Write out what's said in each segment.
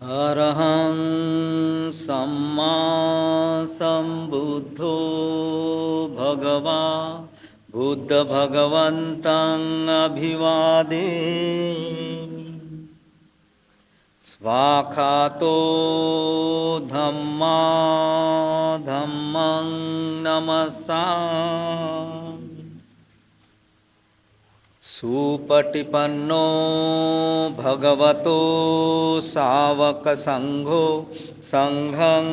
अरहं सम्मा सम्बुद्धो भगवान् बुद्धभगवन्तं अभिवादेमि। स्वाखातो धम्मा धम्मं नमस्सामि। सुपटिपन्नो भगवतो सावकसंघो संघं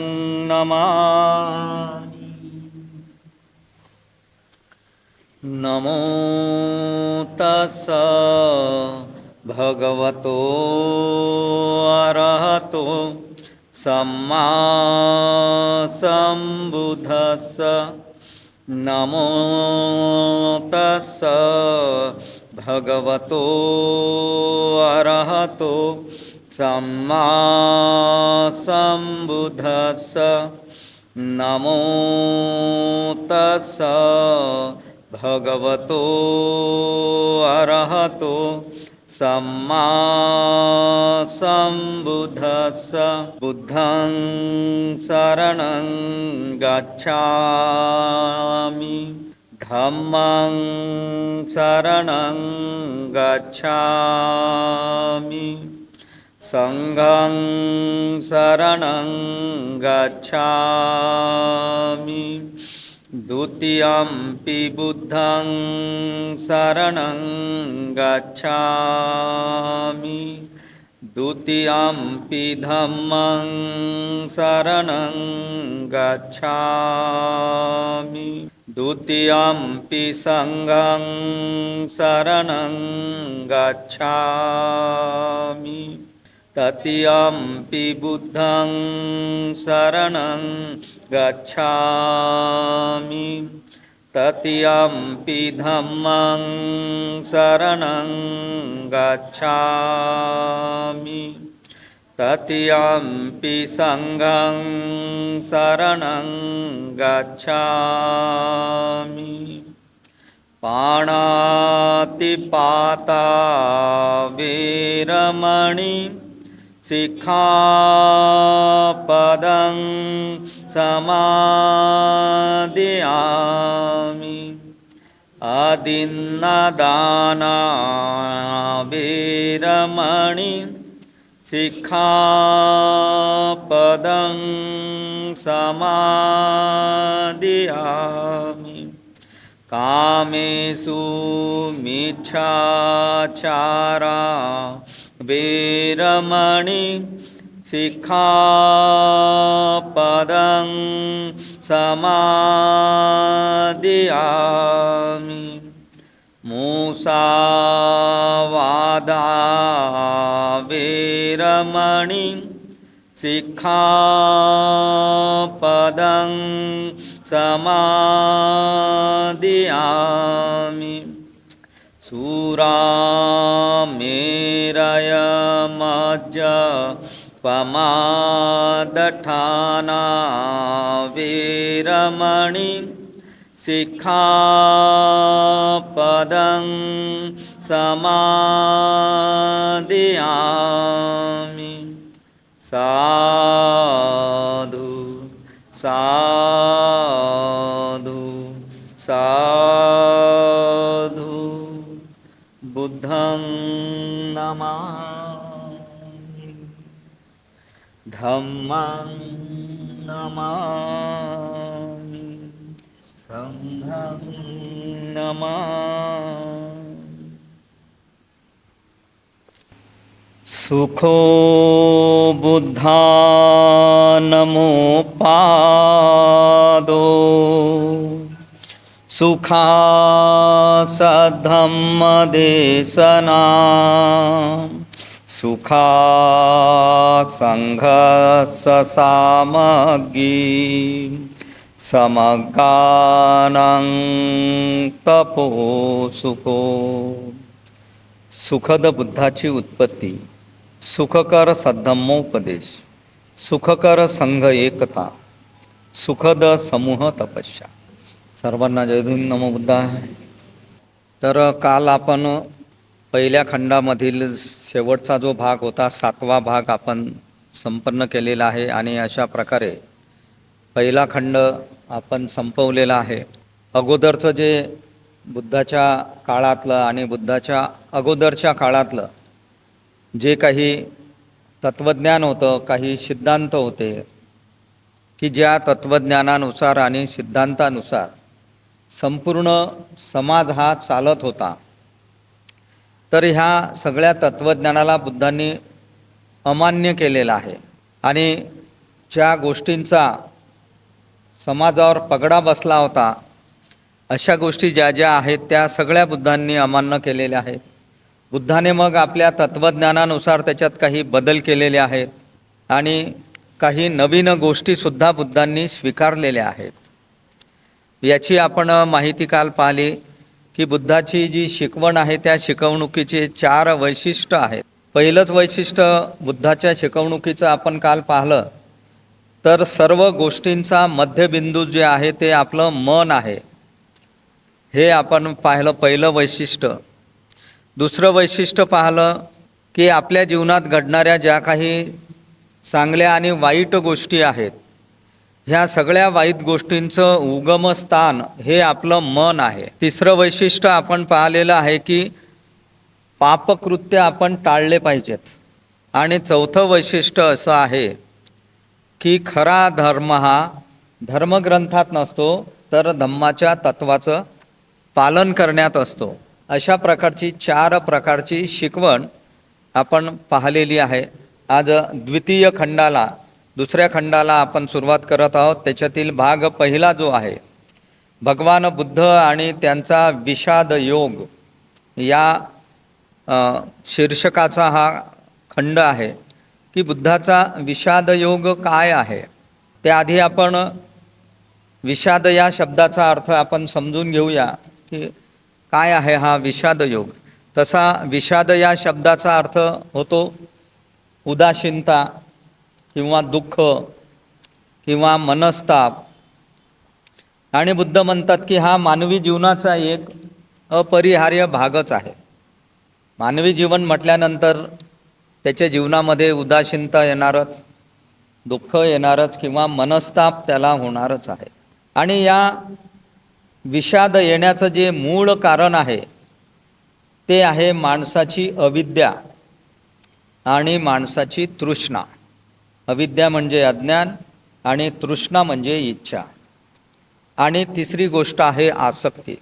नमामि। नमो तस्स भगवतो अरहतो सम्मा सम्बुद्धस्स। नमो तस्स भगवतो अरहतो सम्मा सम्बुद्धस्स। नमो तस्स भगवतो अरहतो सम्मा सम्बुद्धस्स। बुद्धं शरणं गच्छामि। धम्मं शरणं गच्छामि। संघं शरणं गच्छामि। द्वितीयंपि बुद्धं शरणं गच्छामि। द्वितीयंपि धम्मं शरणं गच्छामि। द्वितीयंपि संघं शरणं गच्छामि। तृतीयंपि बुद्धं शरणं गच्छामि। तृतीयंपि धम्मं शरणं गच्छामि। तृतीयंपि संघं शरणं गच्छामि। पाणातिपाता वेरमणि सिक्खापदं समादियामि। अदिन्नदाना वेरमणि सिक्खापदं समादियामि। कामेषु मिच्छाचारा वेरमणि सिक्खापदं समादियामि। मुसावादा वेरमणि सिक्खापदं समादियामि। सुरामेरयमज्जपमादठाना वेरमणि सिक्खापदं समादियामि। साधु साधु साधु। बुद्धं नमामि। धम्मं नमामि। संघं नमामि। सुखो बुद्धानमुपादो सुखासद्धम्मदेशना सुखासङ्घससामग्गी समगानं तपो सुखो। सुखद बुद्धाची उत्पत्ती, सुखकर सद्धम्मोपदेश, सुखकर संघ एकता, सुखद समूह तपस्या। सर्वांना जय भीम, नमो बुद्धाय. तर काल आपण पहिल्या खंडामधील शेवटचा जो भाग होता, 7वा भाग आपण संपन्न केलेला आहे आणि अशा प्रकारे पहिला खंड आपण संपवलेला आहे. अगोदरचं जे बुद्धाच्या काळातलं आणि बुद्धाच्या अगोदरच्या काळातलं जे काही तत्त्वज्ञान होतं, काही सिद्धांत होते की ज्या तत्त्वज्ञानानुसार आणि सिद्धांतानुसार संपूर्ण समाज हा चालत होता, तर ह्या सगळ्या तत्त्वज्ञानाला बुद्धांनी अमान्य केलेला आहे. आणि ज्या गोष्टींचा समाजावर पगडा बसला होता, अशा गोष्टी ज्या ज्या आहेत त्या सगळ्या बुद्धांनी अमान्य केलेल्या आहेत. बुद्धाने मग आपल्या तत्त्वज्ञानानुसार त्याच्यात काही बदल केलेले आहेत आणि काही नवीन गोष्टीसुद्धा बुद्धांनी स्वीकारलेल्या आहेत. याची आपण माहिती काल पाहिली की बुद्धाची जी शिकवण आहे त्या शिकवणुकीचे 4 वैशिष्ट्य आहेत. पहिलंच वैशिष्ट्य बुद्धाच्या शिकवणुकीचं आपण काल पाहिलं तर सर्व गोष्टींचा मध्यबिंदू जे आहे ते आपलं मन आहे, हे आपण पाहिलं पहिलं वैशिष्ट्य. दुसरं वैशिष्ट्य पाहिलं की आपल्या जीवनात घडणाऱ्या ज्या काही चांगल्या आणि वाईट गोष्टी आहेत, ह्या सगळ्या वाईट गोष्टींचं उगमस्थान हे आपलं मन आहे. तिसरं वैशिष्ट्य आपण पाहिलेलं आहे की पापकृत्य आपण टाळले पाहिजेत. आणि चौथं वैशिष्ट्य असं आहे की खरा धर्म हा धर्मग्रंथात नसतो तर धम्माच्या तत्वाचं पालन करण्यात असतो. अशा प्रकारची 4 प्रकारची शिकवण आपण पाहिलेली आहे. आज द्वितीय खंडाला, दुसऱ्या खंडाला आपण सुरुवात करत आहोत. त्याच्यातील भाग पहिला जो आहे, भगवान बुद्ध आणि त्यांचा विषाद योग, या शीर्षकाचा हा खंड आहे की बुद्धाचा विषाद योग काय आहे. त्याआधी आपण विषाद या शब्दाचा अर्थ आपण समजून घेऊया की काय आहे हा विषाद योग. तसा विषाद या शब्दाचा अर्थ होतो उदासीनता किंवा दुःख किंवा मनस्ताप. आणि बुद्ध म्हणतात की हा मानवी जीवनाचा एक अपरिहार्य भागच आहे. मानवी जीवन म्हटल्यानंतर त्याच्या जीवनामध्ये उदासीनता येणारच, दुःख येणारच किंवा मनस्ताप त्याला होणारच आहे. आणि या विषाद येण्याचं जे मूळ कारण आहे ते आहे माणसाची अविद्या आणि माणसाची तृष्णा. अविद्या म्हणजे अज्ञान आणि तृष्णा म्हणजे इच्छा. आणि तिसरी गोष्ट आहे आसक्ती.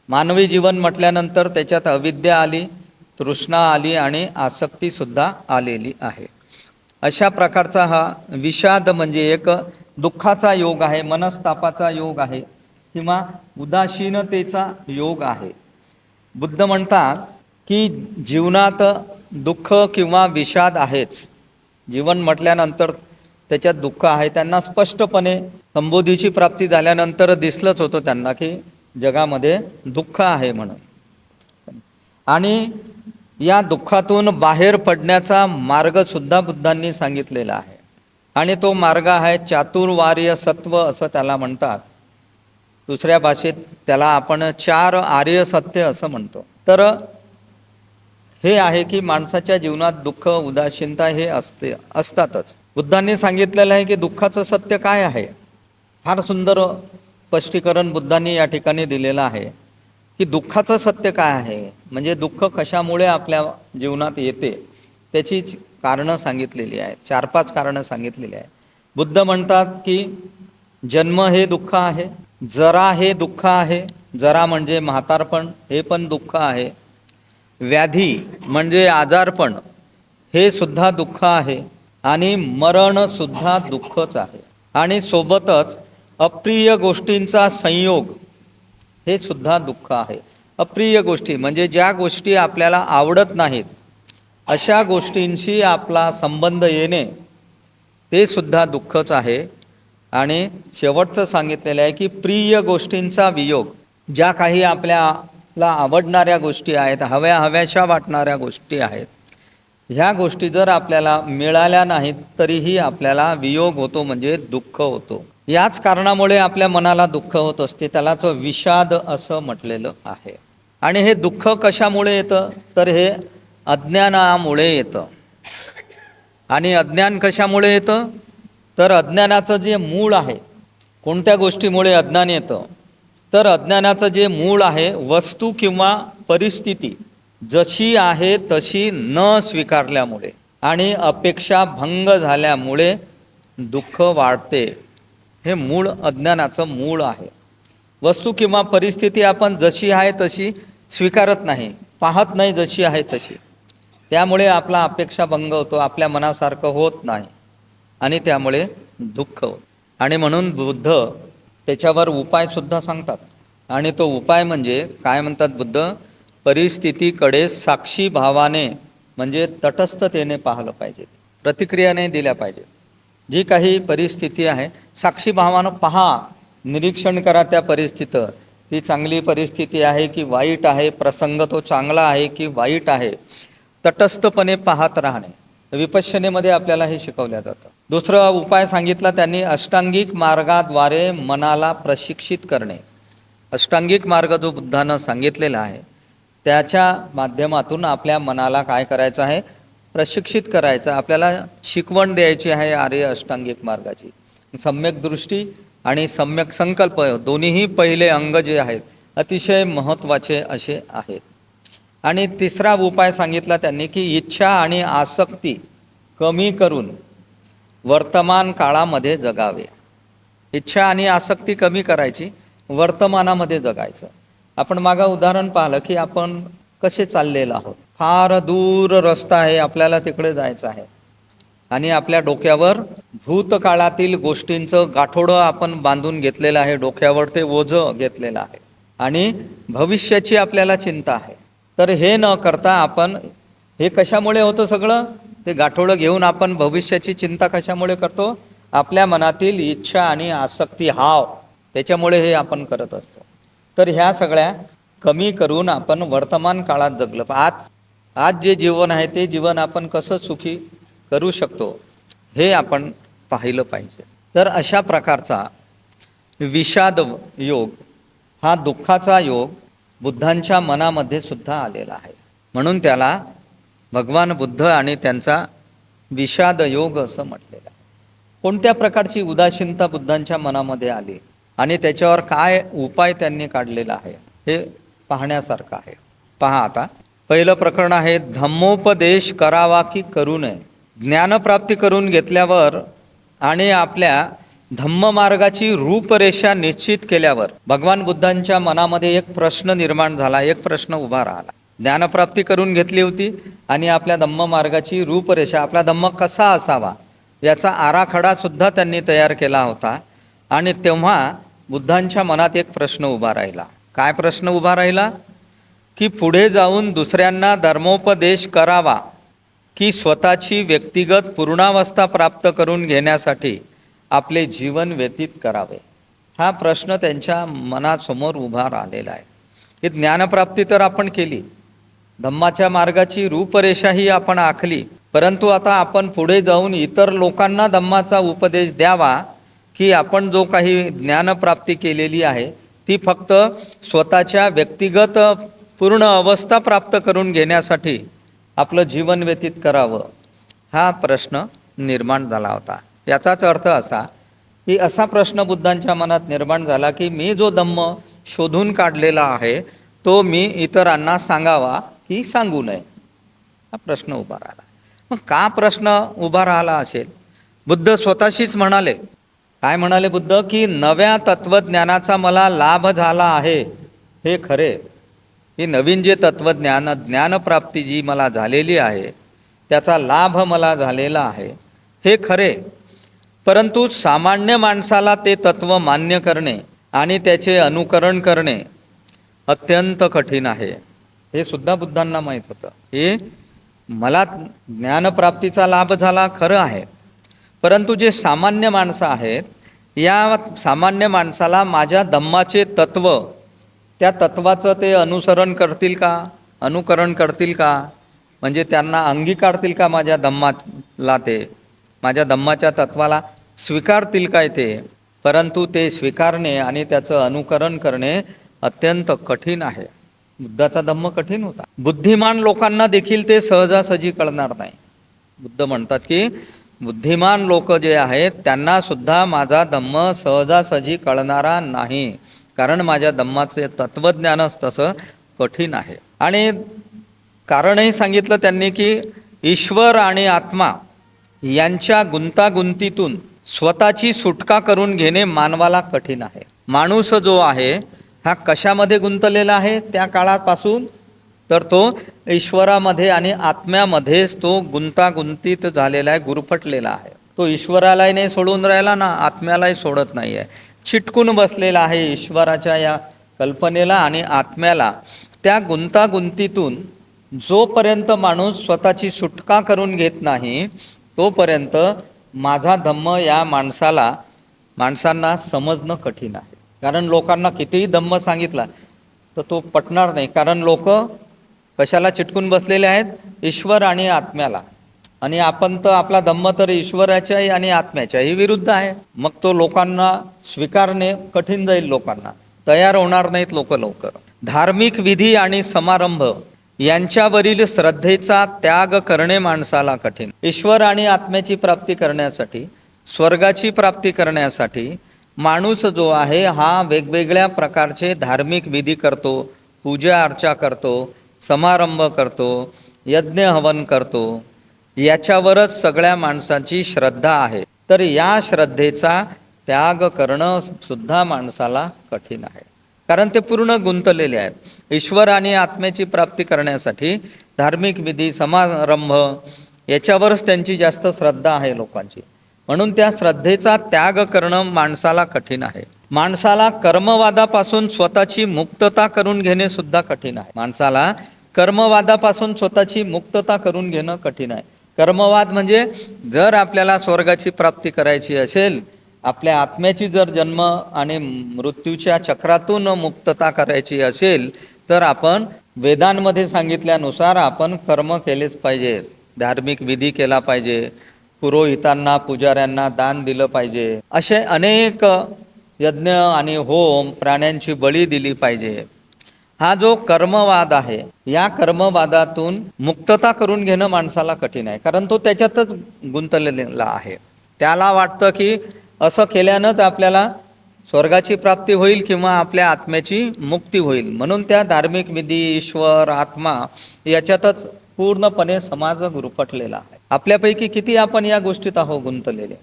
मानवी जीवन म्हटल्यानंतर त्याच्यात अविद्या आली, तृष्णा आली आणि आसक्तीसुद्धा आलेली आहे. अशा प्रकारचा हा विषाद म्हणजे एक दुःखाचा योग आहे, मनस्तापाचा योग आहे किंवा उदासीनतेचा योग आहे. बुद्ध म्हणतात की जीवनात दुःख किंवा विषाद आहेच. जीवन म्हटल्यानंतर त्याच्यात दुःख आहे. त्यांना स्पष्टपणे संबोधीची प्राप्ती झाल्यानंतर दिसलंच होतं त्यांना की जगामध्ये दुःख आहे म्हणून. आणि या दुःखातून बाहेर पडण्याचा मार्गसुद्धा बुद्धांनी सांगितलेला आहे. आणि तो मार्ग आहे चातुर्वर्य सत्व असं त्याला म्हणतात. दुसऱ्या भाषेत त्याला आपण 4 आर्य सत्य असं म्हणतो. तर हे आहे की माणसाच्या जीवनात दुःख, उदासीनता हे असतातच. बुद्धांनी सांगितलेलं आहे की दुःखाचं सत्य काय आहे. फार सुंदर स्पष्टीकरण बुद्धांनी या ठिकाणी दिलेलं आहे की दुःखाचं सत्य काय आहे, म्हणजे दुःख कशामुळे आपल्या जीवनात येते त्याचीच कारणं सांगितलेली आहेत. 4-5 कारणं सांगितलेली आहेत. बुद्ध म्हणतात की जन्म हे दुःख आहे, जरा हे दुःख आहे, जरा म्हणजे म्हातारपण हे पण दुःख आहे, व्याधी म्हणजे आजारपण हे सुद्धा दुःख आहे, आणि मरणसुद्धा दुःखच आहे. आणि सोबतच अप्रिय गोष्टींचा संयोग हे सुद्धा दुःख आहे. अप्रिय गोष्टी म्हणजे ज्या गोष्टी आपल्याला आवडत नाहीत अशा गोष्टींशी आपला संबंध येणे ते सुद्धा दुःखच आहे. आणि शेवटचं सांगितलेलं आहे की प्रिय गोष्टींचा वियोग, ज्या काही आपल्याला आवडणाऱ्या गोष्टी आहेत, हव्याशा वाटणाऱ्या गोष्टी आहेत, ह्या गोष्टी जर आपल्याला मिळाल्या नाहीत तरीही आपल्याला वियोग होतो म्हणजे दुःख होतो. याच कारणामुळे आपल्या मनाला दुःख होत असते. त्यालाच विषाद असं म्हटलेलं आहे. आणि हे दुःख कशामुळे येतं तर हे अज्ञानामुळे येतं. आणि अज्ञान कशामुळे येतं? तर अज्ञानाचं जे मूळ आहे, कोणत्या गोष्टीमुळे अज्ञान येतं? तर अज्ञानाचं जे मूळ आहे, वस्तू किंवा परिस्थिती जशी आहे तशी न स्वीकारल्यामुळे आणि अपेक्षा भंग झाल्यामुळे दुःख वाढते. हे मूळ अज्ञानाचं मूळ आहे. वस्तू किंवा परिस्थिती आपण जशी आहे तशी स्वीकारत नाही, पाहत नाही जशी आहे तशी. त्यामुळे आपला अपेक्षा भंग होतो, आपल्या मनासारखं होत नाही आणि त्यामुळे दुःख होतं. आणि म्हणून बुद्ध त्याच्यावर उपायसुद्धा सांगतात. आणि तो उपाय म्हणजे काय म्हणतात बुद्ध? परिस्थितीकडे साक्षी भावाने म्हणजे तटस्थतेने पाहिलं पाहिजे, प्रतिक्रिया नाही दिल्या पाहिजे. जी काही परिस्थिती आहे साक्षी भावानं पहा, निरीक्षण करा त्या परिस्थितीचं. ती चांगली परिस्थिती आहे की वाईट आहे, प्रसंग तो चांगला आहे की वाईट आहे, तटस्थपणे पाहत राहणे. विपश्यनेमध्ये आपल्याला हे शिकवलं जातं. दुसरा उपाय सांगितला त्यांनी, अष्टांगिक मार्गाद्वारे मनाला प्रशिक्षित करणे. अष्टांगिक मार्ग जो बुद्धानं सांगितलेला आहे त्याच्या माध्यमातून आपल्या मनाला काय करायचं आहे? प्रशिक्षित करायचं. आपल्याला शिकवण द्यायची आहे आर्य अष्टांगिक मार्गाची. सम्यक दृष्टी आणि सम्यक संकल्प दोन्हीही पहिले अंग जे आहेत अतिशय महत्त्वाचे असे आहेत. आणि तिसरा उपाय सांगितला त्यांनी की इच्छा आणि आसक्ती कमी करून वर्तमान काळामध्ये जगावे. इच्छा आणि आसक्ती कमी करायची, वर्तमानामध्ये जगायचं. आपण मागं उदाहरण पाहिलं की आपण कसे चाललेलो आहोत. फार दूर रस्ता आहे, आपल्याला तिकडे जायचं आहे आणि आपल्या डोक्यावर भूतकाळातील गोष्टींचं गाठोडं आपण बांधून घेतलेलं आहे, डोक्यावर ते ओझं घेतलेलं आहे आणि भविष्याची आपल्याला चिंता आहे. तर हे न करता आपण हे कशामुळे होतं सगळं? ते गाठोडं घेऊन आपण भविष्याची चिंता कशामुळे करतो? आपल्या मनातील इच्छा आणि आसक्ती हाव, त्याच्यामुळे हे आपण करत असतो. तर ह्या सगळ्या कमी करून आपण वर्तमान काळात जगलं. आज जे जीवन आहे ते जीवन आपण कसं सुखी करू शकतो हे आपण पाहिलं पाहिजे. तर अशा प्रकारचा विषाद योग हा दुःखाचा योग बुद्धांच्या मनामध्ये सुद्धा आलेला आहे. म्हणून त्याला भगवान बुद्ध आणि त्यांचा विषाद योग असं म्हटलेलं आहे. कोणत्या प्रकारची उदासीनता बुद्धांच्या मनामध्ये आली आणि त्याच्यावर काय उपाय त्यांनी काढलेला आहे हे पाहण्यासारखं आहे. पहा आता पहिलं प्रकरण आहे, धम्मोपदेश करावा की करू नये. ज्ञानप्राप्ती करून घेतल्यावर आणि आपल्या धम्ममार्गाची रूपरेषा निश्चित केल्यावर भगवान बुद्धांच्या मनामध्ये एक प्रश्न निर्माण झाला, एक प्रश्न उभा राहिला. ज्ञानप्राप्ती करून घेतली होती आणि आपल्या धम्ममार्गाची रूपरेषा, आपला धम्म कसा असावा याचा आराखडासुद्धा त्यांनी तयार केला होता. आणि तेव्हा बुद्धांच्या मनात एक प्रश्न उभा राहिला. काय प्रश्न उभा राहिला? की पुढे जाऊन दुसऱ्यांना धर्मोपदेश करावा की स्वतःची व्यक्तिगत पूर्णावस्था प्राप्त करून घेण्यासाठी आपले जीवन व्यतीत करावे. हा प्रश्न त्यांच्या मनासमोर उभा राहिलेला आहे. ही ज्ञानप्राप्ती तर आपण केली, धम्माच्या मार्गाची रूपरेषाही आपण आखली, परंतु आता आपण पुढे जाऊन इतर लोकांना धम्माचा उपदेश द्यावा की आपण जो काही ज्ञानप्राप्ती केलेली आहे ती फक्त स्वतःच्या व्यक्तिगत पूर्ण अवस्था प्राप्त करून घेण्यासाठी आपलं जीवन व्यतीत करावं. हा प्रश्न निर्माण झाला होता. याचाच अर्थ असा की असा प्रश्न बुद्धांच्या मनात निर्माण झाला की मी जो धम्म शोधून काढलेला आहे तो मी इतरांना सांगावा की सांगू नये. हा प्रश्न उभा राहिला. मग का प्रश्न उभा राहिला असेल? बुद्ध स्वतःशीच म्हणाले. काय म्हणाले बुद्ध? की नव्या तत्त्वज्ञानाचा मला लाभ झाला आहे हे खरे. ही नवीन जे तत्त्वज्ञान, ज्ञानप्राप्ती जी मला झालेली आहे त्याचा लाभ मला झालेला आहे हे खरे, परंतु सामान्य माणसाला ते तत्त्व मान्य करणे आणि त्याचे अनुकरण करणे अत्यंत कठीण आहे. हे सुद्धा बुद्धांना माहीत होतं. हे मला ज्ञानप्राप्तीचा लाभ झाला खरं आहे, परंतु जे सामान्य माणसं आहेत या सामान्य माणसाला माझ्या धम्माचे तत्त्व, त्या तत्त्वाचं ते अनुसरण करतील का, अनुकरण करतील का, म्हणजे त्यांना अंगीकारतील का माझ्या धम्माला, ते माझ्या धम्माच्या तत्त्वाला स्वीकारतील काय ते, परंतु ते स्वीकारणे आणि त्याचं अनुकरण करणे अत्यंत कठीण आहे. बुद्धाचा धम्म कठीण होता. बुद्धिमान लोकांना देखील ते सहजासहजी कळणार नाही. बुद्ध म्हणतात की बुद्धिमान लोक जे आहेत त्यांना सुद्धा माझा धम्म सहजासहजी कळणारा नाही, कारण माझ्या धम्माचे तत्त्वज्ञानच तसं कठीण आहे. आणि कारणही सांगितलं त्यांनी की ईश्वर आणि आत्मा यांच्या गुंतागुंतीतून स्वतःची सुटका करून घेणे मानवाला कठीण आहे. माणूस जो आहे हा कशामध्ये गुंतलेला आहे त्या काळापासून, तर तो ईश्वरामध्ये आणि आत्म्यामध्येच तो गुंतागुंतीत झालेला आहे, गुरफटलेला आहे. तो ईश्वरालाही नाही सोडून राहिला ना आत्म्यालाही सोडत नाही आहे, चिटकून बसलेला आहे ईश्वराच्या या कल्पनेला आणि आत्म्याला. त्या गुंतागुंतीतून जोपर्यंत माणूस स्वतःची सुटका करून घेत नाही तोपर्यंत माझा धम्म या माणसांना समजणं कठीण आहे. कारण लोकांना कितीही धम्म सांगितला तर तो पटणार नाही, कारण लोक कशाला चिटकून बसलेले आहेत, ईश्वर आणि आत्म्याला. आणि आपण तर आपला धम्म तर ईश्वराच्याही आणि आत्म्याच्याही विरुद्ध आहे. मग तो लोकांना स्वीकारणे कठीण जाईल, लोकांना तयार होणार नाहीत लोक लवकर. धार्मिक विधी आणि समारंभ यांच्यावरील श्रद्धेचा त्याग करणे माणसाला कठीण. ईश्वर आणि आत्म्याची प्राप्ती करण्यासाठी, स्वर्गाची प्राप्ती करण्यासाठी माणूस जो आहे हा वेगवेगळ्या प्रकारचे धार्मिक विधी करतो, पूजा अर्चा करतो, समारंभ करतो, यज्ञ हवन करतो. याच्यावरच सगळ्या माणसाची श्रद्धा आहे. तर या श्रद्धेचा त्याग करणं सुद्धा माणसाला कठीण आहे, कारण ते पूर्ण गुंतलेले आहेत. ईश्वर आणि आत्म्याची प्राप्ती करण्यासाठी धार्मिक विधी समारंभ याच्यावरच त्यांची जास्त श्रद्धा आहे लोकांची. म्हणून त्या श्रद्धेचा त्याग करणं माणसाला कठीण आहे. माणसाला कर्मवादापासून स्वतःची मुक्तता करून घेणे सुद्धा कठीण आहे. माणसाला कर्मवादापासून स्वतःची मुक्तता करून घेणं कठीण आहे. कर्मवाद म्हणजे जर आपल्याला स्वर्गाची प्राप्ती करायची असेल, आपल्या आत्म्याची जर जन्म आणि मृत्यूच्या चक्रातून मुक्तता करायची असेल, तर आपण वेदांमध्ये सांगितल्यानुसार आपण कर्म केलेच पाहिजे, धार्मिक विधी केला पाहिजे, पुरोहितांना पुजाऱ्यांना दान दिलं पाहिजे, असे अनेक यज्ञ आणि होम, प्राण्यांची बळी दिली पाहिजे. हा जो कर्मवाद आहे, या कर्मवादातून मुक्तता करून घेणं माणसाला कठीण आहे, कारण तो त्याच्यातच गुंतलेला आहे. त्याला वाटतं की असं केल्यानंच आपल्याला स्वर्गाची प्राप्ती होईल किंवा आपल्या आत्म्याची मुक्ती होईल. म्हणून त्या धार्मिक विधी, ईश्वर, आत्मा याच्यातच पूर्णपणे समाज गुरफटलेला आहे. आपल्यापैकी किती आपण या गोष्टीत आहो गुंतलेले,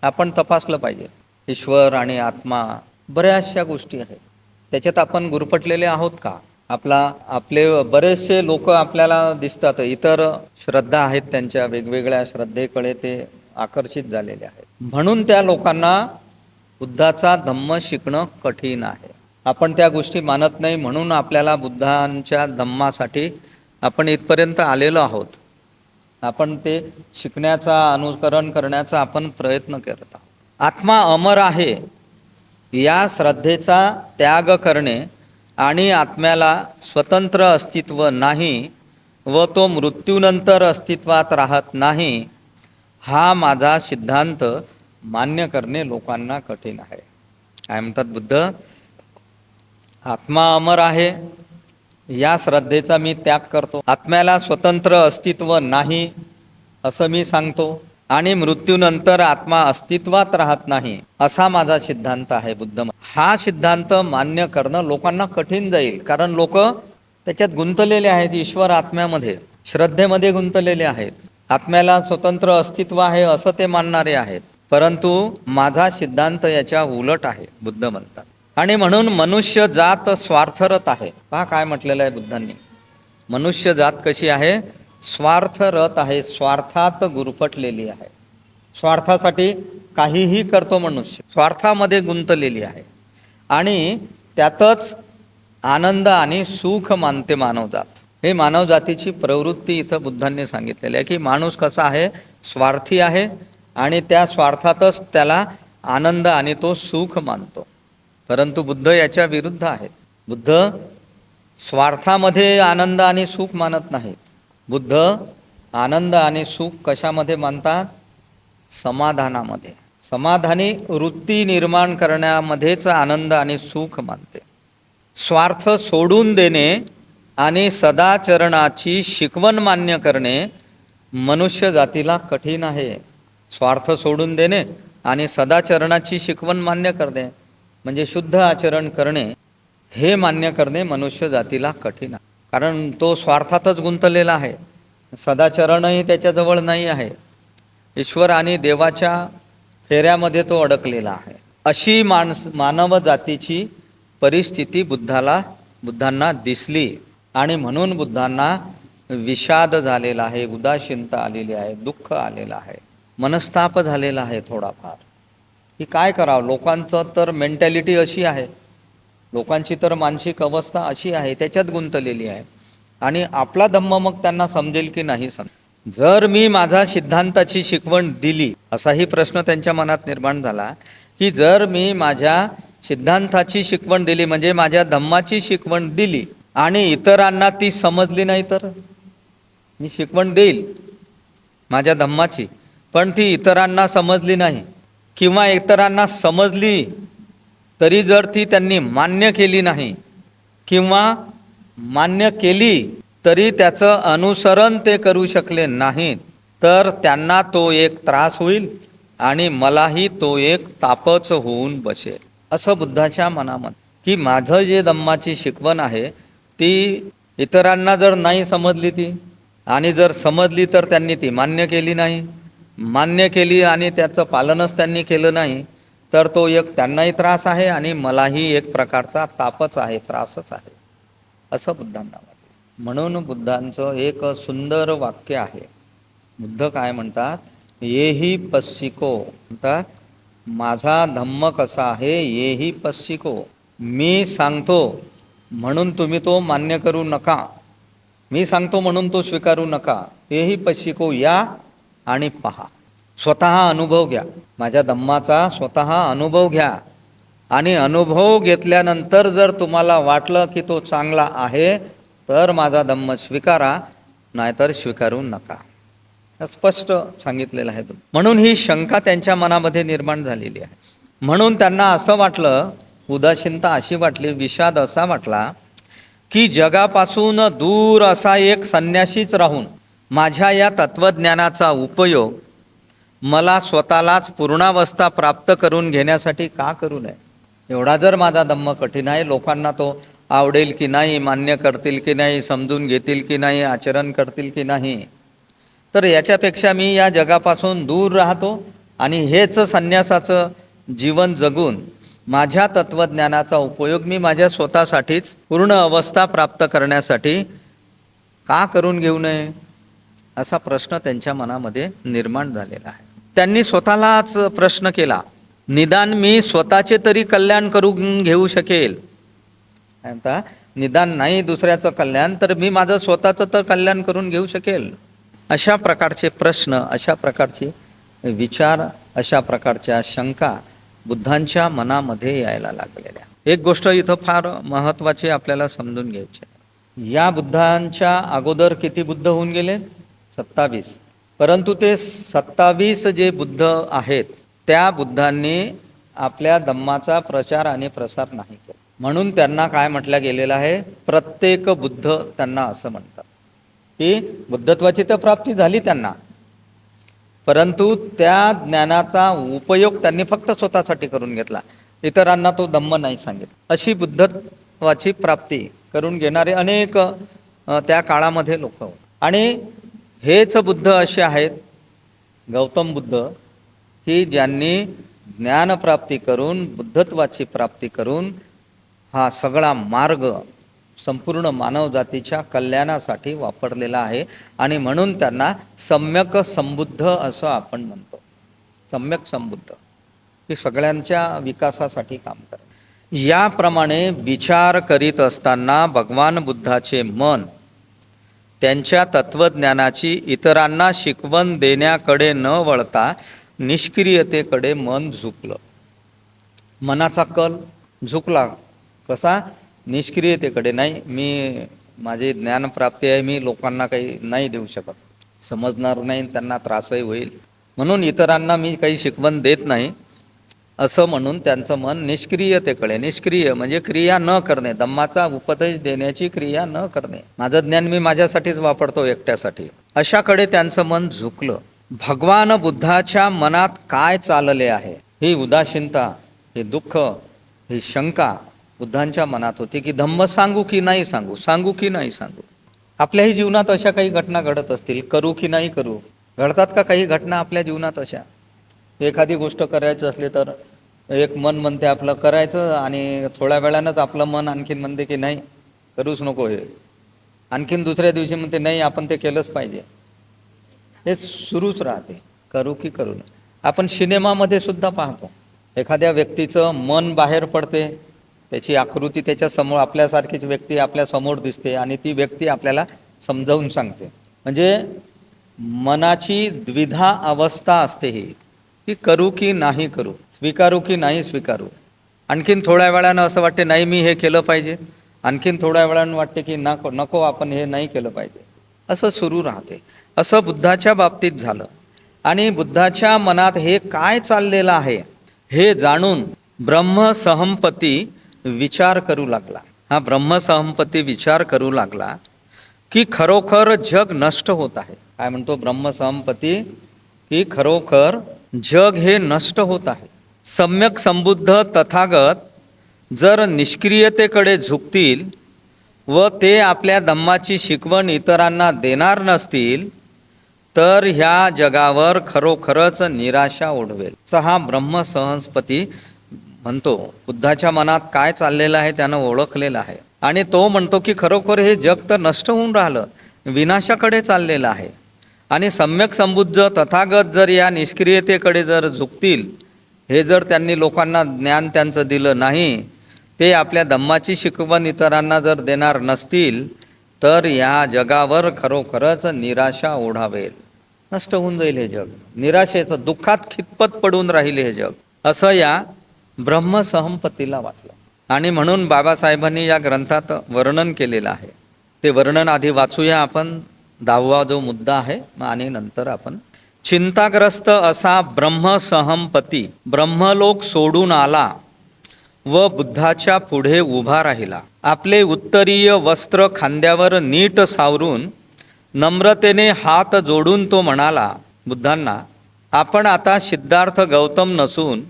आपण तपासलं पाहिजे. ईश्वर आणि आत्मा बऱ्याचशा गोष्टी आहेत, त्याच्यात आपण गुरफटलेले आहोत का? आपले बरेचसे लोक आपल्याला दिसतात, इतर श्रद्धा आहेत त्यांच्या, वेगवेगळ्या श्रद्धेकडे ते आकर्षित झालेले आहेत. म्हणून त्या लोकांना बुद्धाचा धम्म शिकणं कठीण आहे. आपण त्या गोष्टी मानत नाही, म्हणून आपल्याला बुद्धांच्या धम्मासाठी आपण इथपर्यंत आलेलो आहोत. आपण ते शिकण्याचा, अनुकरण करण्याचा आपण प्रयत्न करत आहोत. आत्मा अमर आहे या श्रद्धेचा त्याग करणे आणि आत्म्याला स्वतंत्र अस्तित्व नाही व तो मृत्यूनंतर अस्तित्वात राहत नाही, हा माझा सिद्धांत मान्य करणे लोकांना कठीण आहे. काय म्हणतात बुद्ध? आत्मा अमर आहे या श्रद्धेचा मी त्याग करतो, आत्म्याला स्वतंत्र अस्तित्व नाही असं मी सांगतो, आणि मृत्यूनंतर आत्मा अस्तित्वात राहत नाही असा माझा सिद्धांत आहे. बुद्ध हा सिद्धांत मान्य करणं लोकांना कठीण जाईल, कारण लोक त्याच्यात गुंतलेले आहेत, ईश्वर आत्म्यामध्ये, श्रद्धेमध्ये गुंतलेले आहेत. आत्म्याला स्वतंत्र अस्तित्व आहे असं ते मानणारे आहेत, परंतु माझा सिद्धांत याच्या उलट आहे, बुद्ध म्हणतात. आणि म्हणून मनुष्य जात स्वार्थरत आहे. पहा काय म्हटलेलं आहे बुद्धांनी, मनुष्य जात कशी आहे? स्वार्थरत आहे, स्वार्थात गुरफटलेली आहे. स्वार्थासाठी काहीही करतो मनुष्य, स्वार्थामध्ये गुंतलेली आहे, आणि त्यातच आनंद आणि सुख मानते मानवजात. हे मानवजातीची प्रवृत्ती इथं बुद्धांनी सांगितलेली आहे की माणूस कसा आहे? स्वार्थी आहे, आणि त्या स्वार्थातच त्याला आनंद आणि तो सुख मानतो. परंतु बुद्ध याच्या विरुद्ध आहेत. बुद्ध स्वार्थामध्ये आनंद आणि सुख मानत नाहीत. बुद्ध आनंद आणि सुख कशामध्ये मानतात? समाधानामध्ये. समाधानी वृत्ती निर्माण करण्यामध्येच आनंद आणि सुख मानते. स्वार्थ सोडून देणे आणि सदाचरणाची शिकवण मान्य करणे मनुष्य जातीला कठीण आहे. स्वार्थ सोडून देणे आणि सदाचरणाची शिकवण मान्य करणे म्हणजे शुद्ध आचरण करणे, हे मान्य करणे मनुष्य जातीला कठीण आहे. कारण तो स्वार्थातच गुंतलेला आहे, सदाचरणही त्याच्याजवळ नाही आहे. ईश्वर आणि देवाच्या फेऱ्यामध्ये तो अडकलेला आहे. अशी मानव जातीची परिस्थिती बुद्धांना दिसली आणि म्हणून बुद्धांना विषाद झालेला आहे, उदासीनता आलेली आहे, दुःख आलेलं आहे, मनस्ताप झालेला आहे थोडाफार, की काय करावं. लोकांचं तर मेंटॅलिटी अशी आहे, लोकांची तर मानसिक अवस्था अशी आहे, त्याच्यात गुंतलेली आहे. आणि आपला धम्म मग त्यांना समजेल की नाही जर मी माझा सिद्धांताची शिकवण दिली, असाही प्रश्न त्यांच्या मनात निर्माण झाला, की जर मी माझ्या सिद्धांताची शिकवण दिली म्हणजे माझ्या धम्माची शिकवण दिली आणि इतरांना ती समजली नाही तर, मी शिकवण देईल माझ्या धम्माची पण ती इतरांना समजली नाही, किंवा इतरांना समजली तरी जर ती त्यांनी मान्य केली नाही, किंवा मान्य केली तरी त्याचं अनुसरण ते करू शकले नाहीत, तर त्यांना तो एक त्रास होईल आणि मलाही तो एक तापच होऊन बसेल. असं बुद्धाच्या मनामध्ये, की माझं जे धम्माची शिकवण आहे ती इतरांना जर नाही समजली ती, आणि जर समजली तर त्यांनी ती मान्य केली नाही, मान्य केली आणि त्याचं पालनच त्यांनी केलं नाही, तर तो एक त्यांनाही त्रास आहे आणि मलाही एक प्रकारचा तापच आहे, त्रासच आहे, असं बुद्धांना वाटतं. म्हणून बुद्धांचं एक सुंदर वाक्य आहे. बुद्ध काय म्हणतात, येही पश्चिको म्हणतात, माझा धम्म कसा आहे येही पश्चिको, मी सांगतो म्हणून तुम्ही तो मान्य करू नका, मी सांगतो म्हणून तो स्वीकारू नका. येही पश्चिको, या आणि पहा, स्वतः अनुभव घ्या, माझ्या धम्माचा स्वतः अनुभव घ्या. आणि अनुभव घेतल्यानंतर जर तुम्हाला वाटलं की तो चांगला आहे तर माझा धम्म स्वीकारा, नाहीतर स्वीकारू नका. स्पष्ट सांगितलेलं आहे. म्हणून ही शंका त्यांच्या मनामध्ये निर्माण झालेली आहे. म्हणून त्यांना असं वाटलं, उदासीनता अशी वाटली, विषाद असा वाटला, की जगापासून दूर असा एक संन्यासीच राहून माझ्या या तत्त्वज्ञानाचा उपयोग मला स्वतःलाच पूर्णावस्था प्राप्त करून घेण्यासाठी का करू नये. एवढा जर माझा धम्म कठीण आहे, लोकांना तो आवडेल की नाही, मान्य करतील की नाही, समजून घेतील की नाही, आचरण करतील की नाही, तर याच्यापेक्षा मी या जगापासून दूर राहतो आणि हेच संन्यासाचं जीवन जगून माझ्या तत्त्वज्ञानाचा उपयोग मी माझ्या स्वतःसाठीच पूर्ण अवस्था प्राप्त करण्यासाठी का करून घेऊ नये, असा प्रश्न त्यांच्या मनामध्ये निर्माण झालेला आहे. त्यांनी स्वतःलाच प्रश्न केला, निदान मी स्वतःचे तरी कल्याण करून घेऊ शकेल. आता निदान नाही दुसऱ्याचं कल्याण, तर मी माझं स्वतःचं तर कल्याण करून घेऊ शकेल. अशा प्रकारचे प्रश्न, अशा प्रकारचे विचार, अशा प्रकारच्या शंका बुद्धांच्या मनामध्ये यायला लागलेल्या. एक गोष्ट इथं फार महत्त्वाची आपल्याला समजून घ्यायची आहे. या बुद्धांच्या अगोदर किती बुद्ध होऊन गेले? 27. परंतु ते 27 जे बुद्ध आहेत त्या बुद्धांनी आपल्या धम्माचा प्रचार आणि प्रसार नाही केला. म्हणून त्यांना काय म्हटलं गेलेलं आहे, प्रत्येक बुद्ध त्यांना असं म्हणतात, की बुद्धत्वाची तर प्राप्ती झाली त्यांना, परंतु त्या ज्ञानाचा उपयोग त्यांनी फक्त स्वतःसाठी करून घेतला, इतरांना तो धम्म नाही सांगितला. अशी बुद्धत्वाची प्राप्ती करून घेणारे अनेक त्या काळामध्ये लोक. आणि हेच बुद्ध असे आहेत, गौतम बुद्ध, की ज्यांनी ज्ञानप्राप्ती करून, बुद्धत्वाची प्राप्ती करून हा सगळा मार्ग संपूर्ण मानवजातीच्या कल्याणासाठी वापरलेला आहे. आणि म्हणून त्यांना सम्यक संबुद्ध असं आपण म्हणतो. सम्यक संबुद्ध, की सगळ्यांच्या विकासासाठी काम करतात. याप्रमाणे विचार करीत असताना भगवान बुद्धाचे मन त्यांच्या तत्त्वज्ञानाची इतरांना शिकवण देण्याकडे न वळता निष्क्रियतेकडे मन झुकलं. मनाचा कल झुकला कसा? निष्क्रियतेकडे. नाही, मी माझी ज्ञानप्राप्ती आहे, मी लोकांना काही नाही देऊ शकत, समजणार नाही, त्यांना त्रासही होईल, म्हणून इतरांना मी काही शिकवण देत नाही, असं म्हणून त्यांचं मन निष्क्रियतेकडे. निष्क्रिय म्हणजे क्रिया न करणे, धम्माचा उपदेश देण्याची क्रिया न करणे. माझं ज्ञान मी माझ्यासाठीच वापरतो, एकट्यासाठी, अशाकडे त्यांचं मन झुकलं. भगवान बुद्धाच्या मनात काय चालले आहे, ही उदासीनता, हे दुःख, ही शंका बुद्धांच्या मनात होती की धम्म सांगू की नाही सांगू, सांगू की नाही सांगू. आपल्याही जीवनात अशा काही घटना घडत असतील, करू की नाही करू. घडतात का काही घटना आपल्या जीवनात अशा? एखादी गोष्ट करायची असली तर एक मन म्हणते आपलं करायचं, आणि थोड्या वेळानंच आपलं मन आणखीन म्हणते की नाही, करूच नको हे. आणखीन दुसऱ्या दिवशी म्हणते नाही, आपण ते केलंच पाहिजे. हे सुरूच राहते, करू की करू नये. आपण सिनेमामध्ये सुद्धा पाहतो, एखाद्या व्यक्तीचं मन बाहेर पडते, त्याची आकृती त्याच्यासमोर, आपल्यासारखीच व्यक्ती आपल्यासमोर दिसते आणि ती व्यक्ती आपल्याला समजावून सांगते. म्हणजे मनाची द्विधा अवस्था असते ही, की करू की नाही करू, स्वीकारू की नाही स्वीकारू. आणखीन थोड्या वेळानं असं वाटते नाही मी हे केलं पाहिजे, आणखीन थोड्या वेळानं वाटते की नको नको आपण हे नाही केलं पाहिजे. असं सुरू राहते. असं बुद्धाच्या बाबतीत झालं. आणि बुद्धाच्या मनात हे काय चाललेलं आहे हे जाणून ब्रह्मसहमपती विचार करू लागला. हा ब्रह्मसहमपती विचार करू लागला की खरोखर जग नष्ट होत आहे. काय म्हणतो ब्रह्मसहमपती? की खरोखर जग हे नष्ट होत आहे. सम्यक संबुद्ध तथागत जर निष्क्रियतेकडे झुकतील व ते आपल्या धम्माची शिकवण इतरांना देणार नसतील तर ह्या जगावर खरोखरच निराशा ओढवेल. हा ब्रह्मसहस्पती म्हणतो. बुद्धाच्या मनात काय चाललेलं आहे त्यानं ओळखलेलं आहे. आणि तो म्हणतो की खरोखर हे जग तर नष्ट होऊन राहिलं, विनाशाकडे चाललेलं आहे. आणि सम्यक संबुद्ध तथागत जर या निष्क्रियतेकडे जर झुकतील, हे जर त्यांनी लोकांना ज्ञान त्यांचं दिलं नाही, ते आपल्या धम्माची शिकवण इतरांना जर देणार नसतील तर या जगावर खरोखरच निराशा ओढावेल, नष्ट होऊन जाईल हे जग. निराशेचं, दुःखात खितपत पडून राहील हे जग, असं या ब्रह्मसहमपतीला वाटलं. आणि म्हणून बाबासाहेबांनी या ग्रंथात वर्णन केलेलं आहे. ते वर्णन आधी वाचूया आपण, 10वा जो मुद्दा आहे, आणि नंतर आपण. चिंताग्रस्त असा ब्रह्मसहमपती ब्रह्मलोक सोडून आला व बुद्धाच्या पुढे उभा राहिला. आपले उत्तरीय वस्त्र खांद्यावर नीट सावरून नम्रतेने हात जोडून तो म्हणाला बुद्धांना, आपण आता सिद्धार्थ गौतम नसून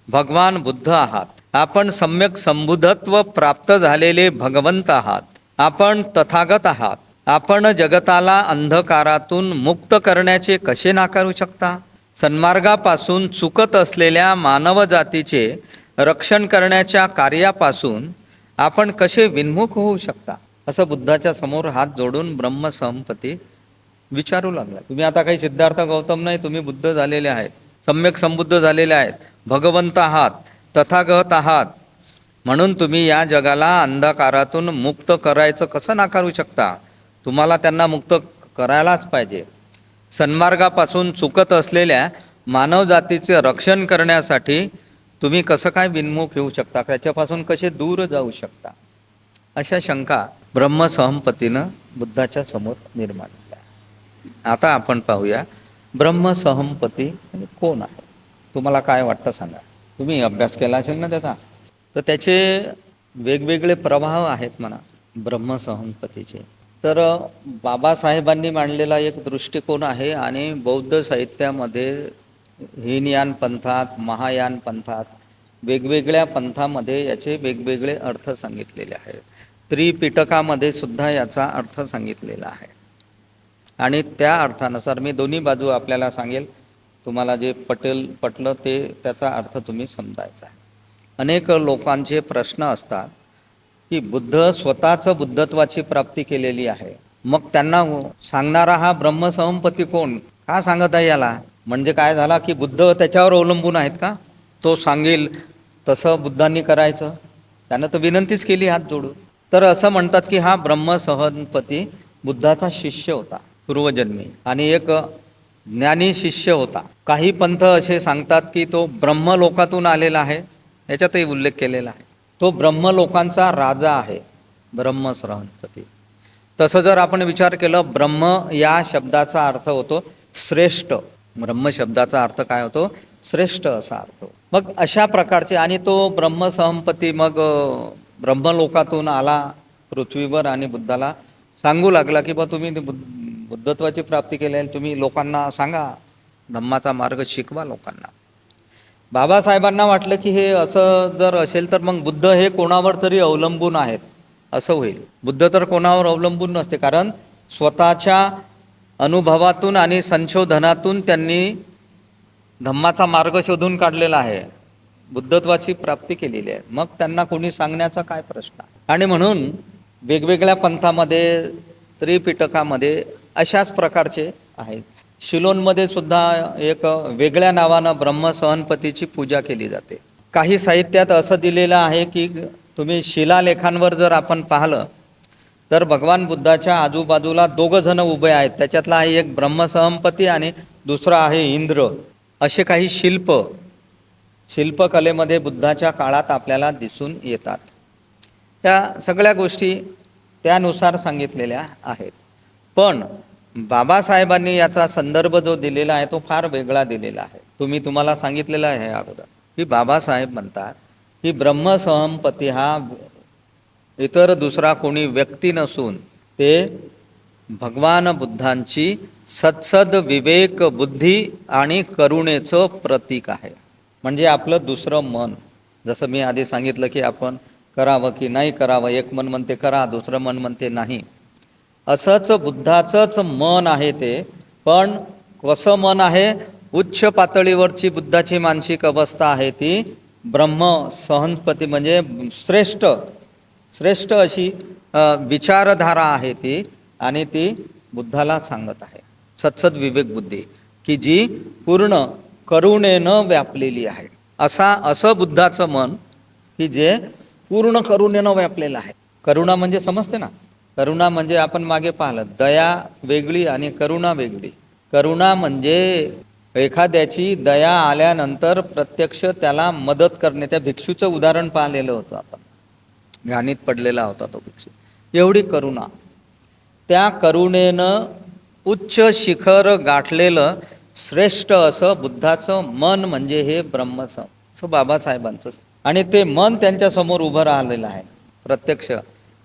भगवान बुद्ध आहात. आपण सम्यक संबुद्धत्व प्राप्त झालेले भगवंत आहात. आपण तथागत आहात. आपण जगताला अंधकारातून मुक्त करण्याचे कसे नाकारू शकता? सन्मार्गापासून चुकत असलेल्या मानव जातीचे रक्षण करण्याच्या कार्यापासून आपण कसे विन्मुख होऊ शकता? असं बुद्धाच्या समोर हात जोडून ब्रह्मसहमपती विचारू लागला. तुम्ही आता काही सिद्धार्थ गौतम नाही, तुम्ही बुद्ध झालेले आहेत, सम्यक संबुद्ध झालेले आहेत, भगवंत आहात, तथागत आहात. म्हणून तुम्ही या जगाला अंधकारातून मुक्त करायचं कसं नाकारू शकता? तुम्हाला त्यांना मुक्त करायलाच पाहिजे. सन्मार्गापासून चुकत असलेल्या मानवजातीचे रक्षण करण्यासाठी तुम्ही कसं काय विन्मुख येऊ शकता, त्याच्यापासून कसे दूर जाऊ शकता? अशा शंका ब्रह्मसहमपतीनं बुद्धाच्या समोर निर्माण केल्या. आता आपण पाहूया ब्रह्मसहमपती कोण आहे. तुम्हाला काय वाटतं सांगा. तुम्ही अभ्यास केला असेल ना त्याचा, तर त्याचे वेगवेगळे प्रभाव आहेत म्हणा ब्रह्मसहमपतीचे. तर बाबासाहेबांनी मांडलेला एक दृष्टिकोन आहे, आणि बौद्ध साहित्यामध्ये हीनयान पंथात, महायान पंथात, वेगवेगळ्या पंथामध्ये याचे वेगवेगळे अर्थ सांगितलेले आहेत. त्रिपिटकामध्ये सुद्धा याचा अर्थ सांगितलेला आहे. आणि त्या अर्थानुसार मी दोन्ही बाजू आपल्याला सांगेल, तुम्हाला जे पटलं ते त्याचा अर्थ तुम्ही समजायचा आहे. अनेक लोकांचे प्रश्न असतात की बुद्ध स्वतःच बुद्धत्वाची प्राप्ती केलेली आहे, मग त्यांना सांगणारा हा ब्रह्मसहमपती कोण? का सांगत आहे याला? म्हणजे काय झाला की बुद्ध त्याच्यावर अवलंबून आहेत का? तो सांगेल तसं बुद्धांनी करायचं? त्यानं तर विनंतीच केली हात जोडून. तर असं म्हणतात की हा ब्रह्मसहमपती बुद्धाचा शिष्य होता पूर्वजन्मी, आणि एक ज्ञानी शिष्य होता. काही पंथ असे सांगतात की तो ब्रह्मलोकातून आलेला आहे, याच्यातही उल्लेख केलेला आहे. तो ब्रह्मलोकांचा राजा आहे ब्रह्मसहमपती. तसं जर आपण विचार केलं, ब्रह्म या शब्दाचा अर्थ होतो श्रेष्ठ. ब्रह्म शब्दाचा अर्थ काय होतो? श्रेष्ठ असा अर्थ. मग अशा प्रकारचे, आणि तो ब्रह्मसहमपती मग ब्रह्मलोकातून आला पृथ्वीवर आणि बुद्धाला सांगू लागला की बा तुम्ही बुद्धत्वाची प्राप्ती केली, तुम्ही लोकांना सांगा, धम्माचा मार्ग शिकवा लोकांना. बाबासाहेबांना वाटलं की हे असं जर असेल तर मग बुद्ध हे कोणावर तरी अवलंबून आहेत असं होईल. बुद्ध तर कोणावर अवलंबून नसते, कारण स्वतःच्या अनुभवातून आणि संशोधनातून त्यांनी धम्माचा मार्ग शोधून काढलेला आहे, बुद्धत्वाची प्राप्ती केलेली आहे. मग त्यांना कोणी सांगण्याचा काय प्रश्न. आणि म्हणून वेगवेगळ्या पंथामध्ये, त्रिपिटकामध्ये अशाच प्रकारचे आहेत. शिलोनमध्ये सुद्धा एक वेगळ्या नावानं ब्रह्मसहनपतीची पूजा केली जाते. काही साहित्यात असं दिलेलं आहे की तुम्ही शिलालेखांवर जर आपण पाहिलं तर भगवान बुद्धाच्या आजूबाजूला 2 जण उभे आहेत. त्याच्यातला आहे एक ब्रह्मसहनपती आणि दुसरा आहे इंद्र. असे काही शिल्पकलेमध्ये बुद्धाच्या काळात आपल्याला दिसून येतात. त्या सगळ्या गोष्टी त्यानुसार सांगितलेल्या आहेत. पण बाबासाहेबांनी याचा संदर्भ जो दिलेला आहे तो फार वेगळा दिलेला आहे. तुम्हाला सांगितलेलं आहे अगोदर की बाबासाहेब म्हणतात की ब्रह्मसहनपती हा इतर दुसरा कोणी व्यक्ती नसून ते भगवान बुद्धांची सत्सद विवेक बुद्धी आणि करुणेचं प्रतीक आहे. म्हणजे आपलं दुसरं मन. जसं मी आधी सांगितलं की आपण करावं की नाही करावं, एक मन म्हणते करा, दुसरं मन म्हणते नाही. असंच बुद्धाचंच मन आहे ते. पण कसं मन आहे, उच्च पातळीवरची बुद्धाची मानसिक अवस्था आहे ती ब्रह्मसहनपती म्हणजे श्रेष्ठ अशी विचारधारा आहे ती. आणि ती बुद्धाला सांगत आहे सत्सद विवेक बुद्धी की जी पूर्ण करुणेनं व्यापलेली आहे. असं बुद्धाचं मन की जे पूर्ण करुणेनं व्यापलेलं आहे. करुणा म्हणजे समजते ना, करुणा म्हणजे आपण मागे पाहिलं, दया वेगळी आणि करुणा वेगळी. करुणा म्हणजे एखाद्याची दया आल्यानंतर प्रत्यक्ष त्याला मदत करणे. त्या भिक्षूचं उदाहरण पाहिलेलं होतं आपण, घाणीत पडलेला होता तो भिक्षू. एवढी करुणा, त्या करुणेनं उच्च शिखर गाठलेलं श्रेष्ठ असं बुद्धाचं मन म्हणजे हे असं बाबासाहेबांचं. आणि ते मन त्यांच्यासमोर उभं राहिलेलं आहे. प्रत्यक्ष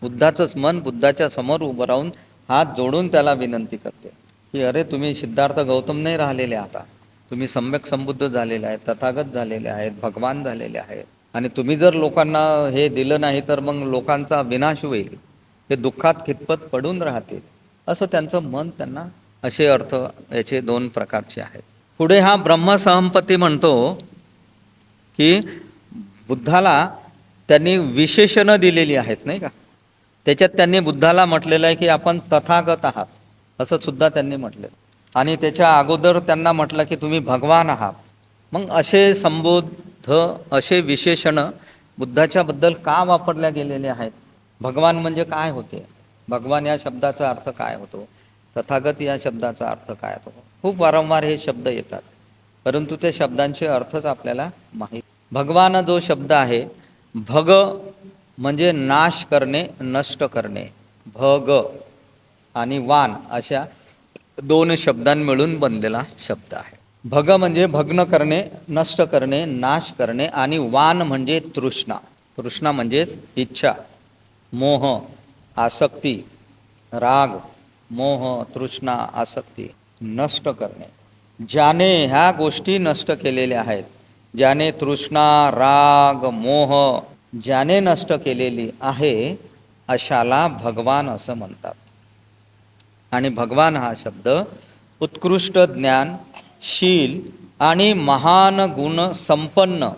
बुद्धाचंच मन बुद्धाच्या समोर उभं राहून हात जोडून त्याला विनंती करते की अरे तुम्ही सिद्धार्थ गौतम नाही राहिलेले, आता तुम्ही सम्यक संबुद्ध झालेले आहेत, तथागत झालेले आहेत, भगवान झालेले आहेत. आणि तुम्ही जर लोकांना हे दिलं नाही तर मग लोकांचा विनाश होईल, हे दुःखात खितपत पडून राहतील. असं त्यांचं मन त्यांना. असे अर्थ याचे 2 प्रकारचे आहेत. पुढे हा ब्रह्मसहनपती म्हणतो की बुद्धाला त्यांनी विशेषणं दिलेली आहेत नाही का. त्याच्यात त्यांनी बुद्धाला म्हटलेलं आहे की आपण तथागत आहात, असं सुद्धा त्यांनी म्हटलं. आणि त्याच्या अगोदर त्यांना म्हटलं की तुम्ही भगवान आहात. मग असे संबोध, असे विशेषणं बुद्धाच्याबद्दल का वापरल्या गेलेले आहेत. भगवान म्हणजे काय होते, भगवान या शब्दाचा अर्थ काय होतो, तथागत या शब्दाचा अर्थ काय होतो. खूप वारंवार हे शब्द येतात, परंतु त्या शब्दांचे अर्थच आपल्याला माहीत. भगवान जो शब्द आहे, भग म्हणजे नाश करणे, नष्ट करणे. भग आणि वान अशा 2 शब्दांनी मिळून बनलेला शब्द आहे. भग म्हणजे भग्न करणे, नष्ट करणे, नाश करणे. आणि वान म्हणजे तृष्णा. तृष्णा म्हणजेच इच्छा, मोह, आसक्ती, राग, मोह, तृष्णा, आसक्ती नष्ट करणे. ज्याने ह्या गोष्टी नष्ट केलेल्या आहेत, ज्याने तृष्णा, राग, मोह ज्याने नष्ट केलेली आहे, अशाला भगवान असं म्हणतात. आणि भगवान हा शब्द उत्कृष्ट ज्ञान, शील आणि महान गुण संपन्न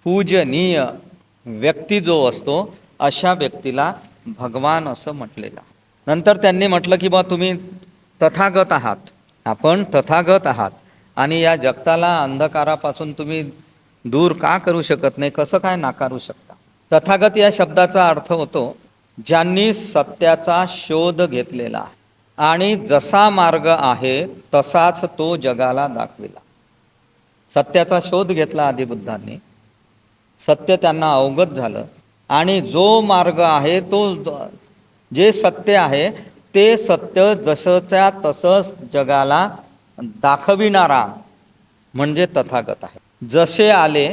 पूजनीय व्यक्ती जो असतो, अशा व्यक्तीला भगवान असं म्हटलेलं. नंतर त्यांनी म्हटलं की बा तुम्ही तथागत आहात, आपण तथागत आहात. आणि या जगताला अंधकारापासून तुम्ही दूर का करू शकत नाही, कसं काय नाकारू शकता. तथागत या शब्दाचा अर्थ होतो ज्यांनी सत्याचा शोध घेतलेला आणि जसा मार्ग आहे तसाच तो जगाला दाखविला. सत्याचा शोध घेतला आधी बुद्धांनी, सत्य त्यांना अवगत झालं आणि जो मार्ग आहे तो, जे सत्य आहे ते सत्य जसंच्या तसंच जगाला दाखविणारा म्हणजे तथागत आहे. जसे आले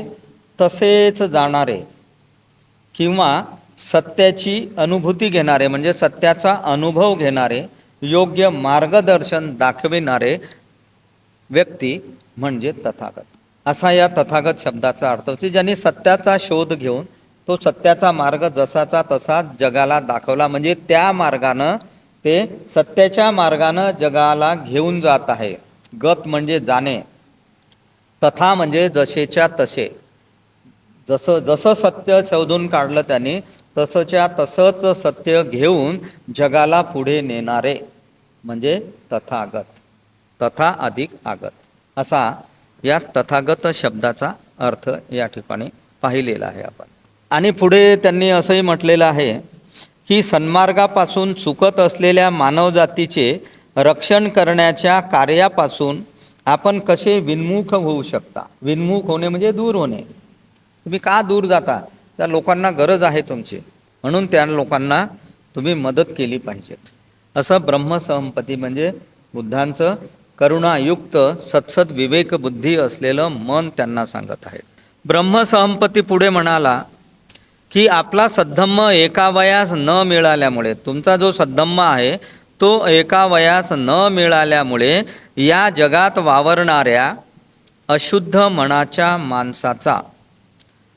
तसेच जाणारे किंवा सत्याची अनुभूती घेणारे म्हणजे सत्याचा अनुभव घेणारे योग्य मार्गदर्शन दाखविणारे व्यक्ती म्हणजे तथागत. असा या तथागत शब्दाचा अर्थ होती. ज्यांनी सत्याचा शोध घेऊन तो सत्याचा मार्ग जसाचा तसा जगाला दाखवला, म्हणजे त्या मार्गानं ते सत्याच्या मार्गानं जगाला घेऊन जात आहे. गत म्हणजे जाणे, तथा म्हणजे जसेच्या तसे, जसं जसं सत्य शोधून काढलं त्यांनी तसंच्या तसंच सत्य घेऊन जगाला पुढे नेणारे म्हणजे तथागत. तथा अधिक आगत असा या तथागत शब्दाचा अर्थ या ठिकाणी पाहिलेला आहे आपण. आणि पुढे त्यांनी असंही म्हटलेलं आहे की सन्मार्गापासून चुकत असलेल्या मानवजातीचे रक्षण करण्याच्या कार्यापासून आपण कसे विन्मुख होऊ शकता. विन्मुख होणे म्हणजे दूर होणे. तुम्ही का दूर जाता? त्या लोकांना गरज आहे तुमची, म्हणून त्या लोकांना तुम्ही मदत केली पाहिजेत. असं ब्रह्मसंपत्ती म्हणजे बुद्धांचं करुणायुक्त सत्सद विवेक बुद्धी असलेलं मन त्यांना सांगत आहे. ब्रह्मसंपत्ती पुढे म्हणाला की आपला सद्धम्म एका वयास न मिळाल्यामुळे, तुमचा जो सद्धम्म आहे तो एका वयास न मिळाल्यामुळे या जगात वावरणाऱ्या अशुद्ध मनाच्या माणसाचा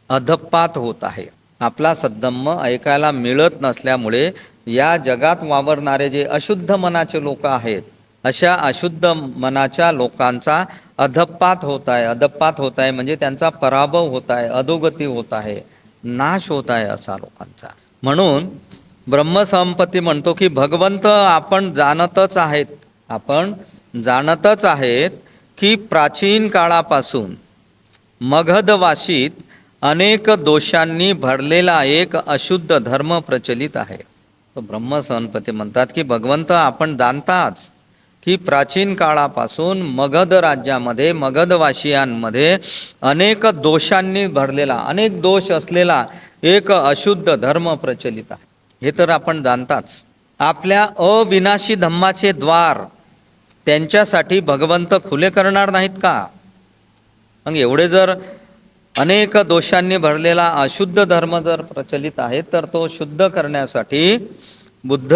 अधपात होत आहे. आपला सद्धम्म ऐकायला मिळत नसल्यामुळे या जगात वावरणारे जे अशुद्ध मनाचे लोक आहेत, अशा अशुद्ध मनाच्या लोकांचा अधपात होत आहे. अधपात होत आहे म्हणजे त्यांचा पराभव होत आहे, अधोगती होत आहे, नाश होत आहे असा लोकांचा. म्हणून ब्रह्मसंपत्ती म्हणतो की भगवंत आपण जाणतच आहेत, आपण जाणतच आहेत की प्राचीन काळापासून मगधवाशीत अनेक दोषांनी भरलेला एक अशुद्ध धर्म प्रचलित आहे. तो ब्रह्मसंपत्ती म्हणतात की भगवंत आपण जाणताच की प्राचीन काळापासून मगध राज्यामध्ये, मगधवासियांमध्ये अनेक दोषांनी भरलेला, अनेक दोष असलेला एक अशुद्ध धर्म प्रचलित आहे. हे तर आपण जाणताच. आपल्या अविनाशी धम्माचे द्वार त्यांच्यासाठी भगवंत खुले करणार नाहीत का? मग एवढे जर अनेक दोषांनी भरलेला अशुद्ध धर्म जर प्रचलित आहे तर तो शुद्ध करण्यासाठी बुद्ध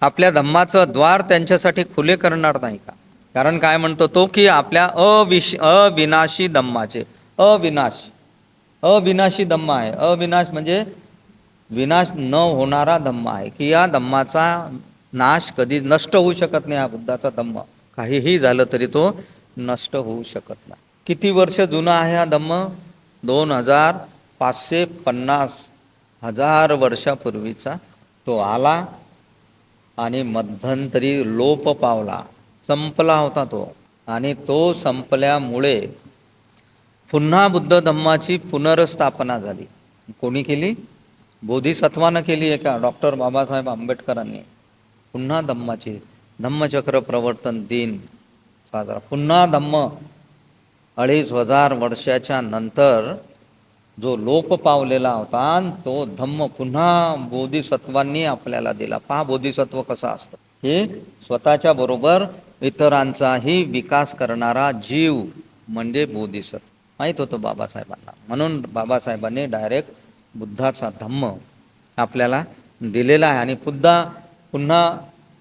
आपल्या धम्माचं द्वार त्यांच्यासाठी खुले करणार नाही का? कारण काय म्हणतो तो की आपल्या अविनाशी धम्माचे, अविनाशी धम्म आहे. अविनाश म्हणजे विनाश न होणारा धम्म आहे, की या धम्माचा नाश कधी नष्ट होऊ शकत नाही. हा बुद्धाचा धम्म काहीही झालं तरी तो नष्ट होऊ शकत नाही. किती वर्ष जुना आहे हा धम्म? 2550 वर्षापूर्वीचा तो आला आणि मध्यंतरी लोप पावला, संपला होता तो. आणि तो संपल्यामुळे पुन्हा बुद्ध धम्माची पुनर्स्थापना झाली. कोणी केली? बोधिसत्वानं केली आहे का? डॉक्टर बाबासाहेब आंबेडकरांनी पुन्हा धम्माची, धम्मचक्र प्रवर्तन दिन साजरा. पुन्हा धम्म 2500 वर्षाच्या नंतर जो लोप पावलेला होता तो धम्म पुन्हा बोधिसत्वांनी आपल्याला दिला. पहा बोधिसत्व कसा असतं. हे स्वतःच्या बरोबर इतरांचाही विकास करणारा जीव म्हणजे बोधिसत्व. माहीत होतं बाबासाहेबांना, म्हणून बाबासाहेबांनी डायरेक्ट बुद्धाचा धम्म आपल्याला दिलेला आहे. आणि पुन्हा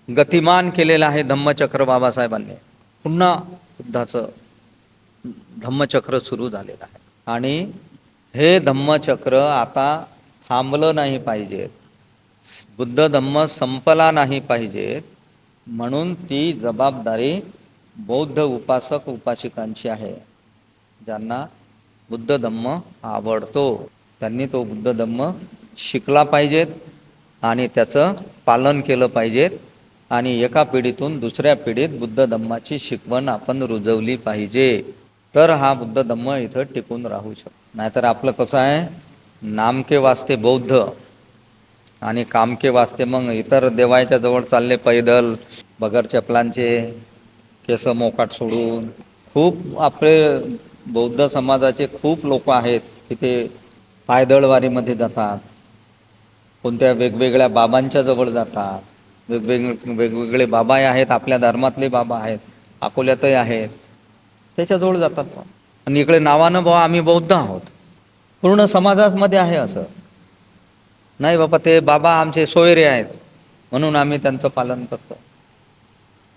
गतिमान केलेला आहे धम्मचक्र बाबासाहेबांनी. पुन्हा बुद्धाचं धम्मचक्र सुरू झालेलं आहे. आणि हे धम्मचक्र आता थांबलं नाही पाहिजे, बुद्ध धम्म संपला नाही पाहिजे, म्हणून ती जबाबदारी बौद्ध उपासक उपासिकांची आहे. ज्यांना बुद्ध धम्म आवडतो त्यांनी तो बुद्ध धम्म शिकला पाहिजेत आणि त्याचं पालन केलं पाहिजेत. आणि एका पिढीतून दुसऱ्या पिढीत बुद्ध धम्माची शिकवण आपण रुजवली पाहिजे, तर हा बुद्ध धम्म इथं टिकून राहू शकतो. नाहीतर आपलं कसं आहे, नामके वास्ते बौद्ध आणि कामके वास्ते मग इतर देवाच्या जवळ चालले पैदल, बगर चपलांचे, केस मोकाट सोडून. खूप आपले बौद्ध समाजाचे खूप लोक आहेत तिथे पायदळवारीमध्ये जातात, कोणत्या वेगवेगळ्या बाबांच्या जवळ जातात. वेगवेगळे बाबा आहेत, आपल्या धर्मातले बाबा आहेत, अकोल्यातही आहेत, त्याच्याजवळ जातात. आणि इकडे नावानं बाबा आम्ही बौद्ध आहोत. पूर्ण समाजामध्ये आहे असं नाही बाबा, ते बाबा आमचे सोयरे आहेत म्हणून आम्ही त्यांचं पालन करतो.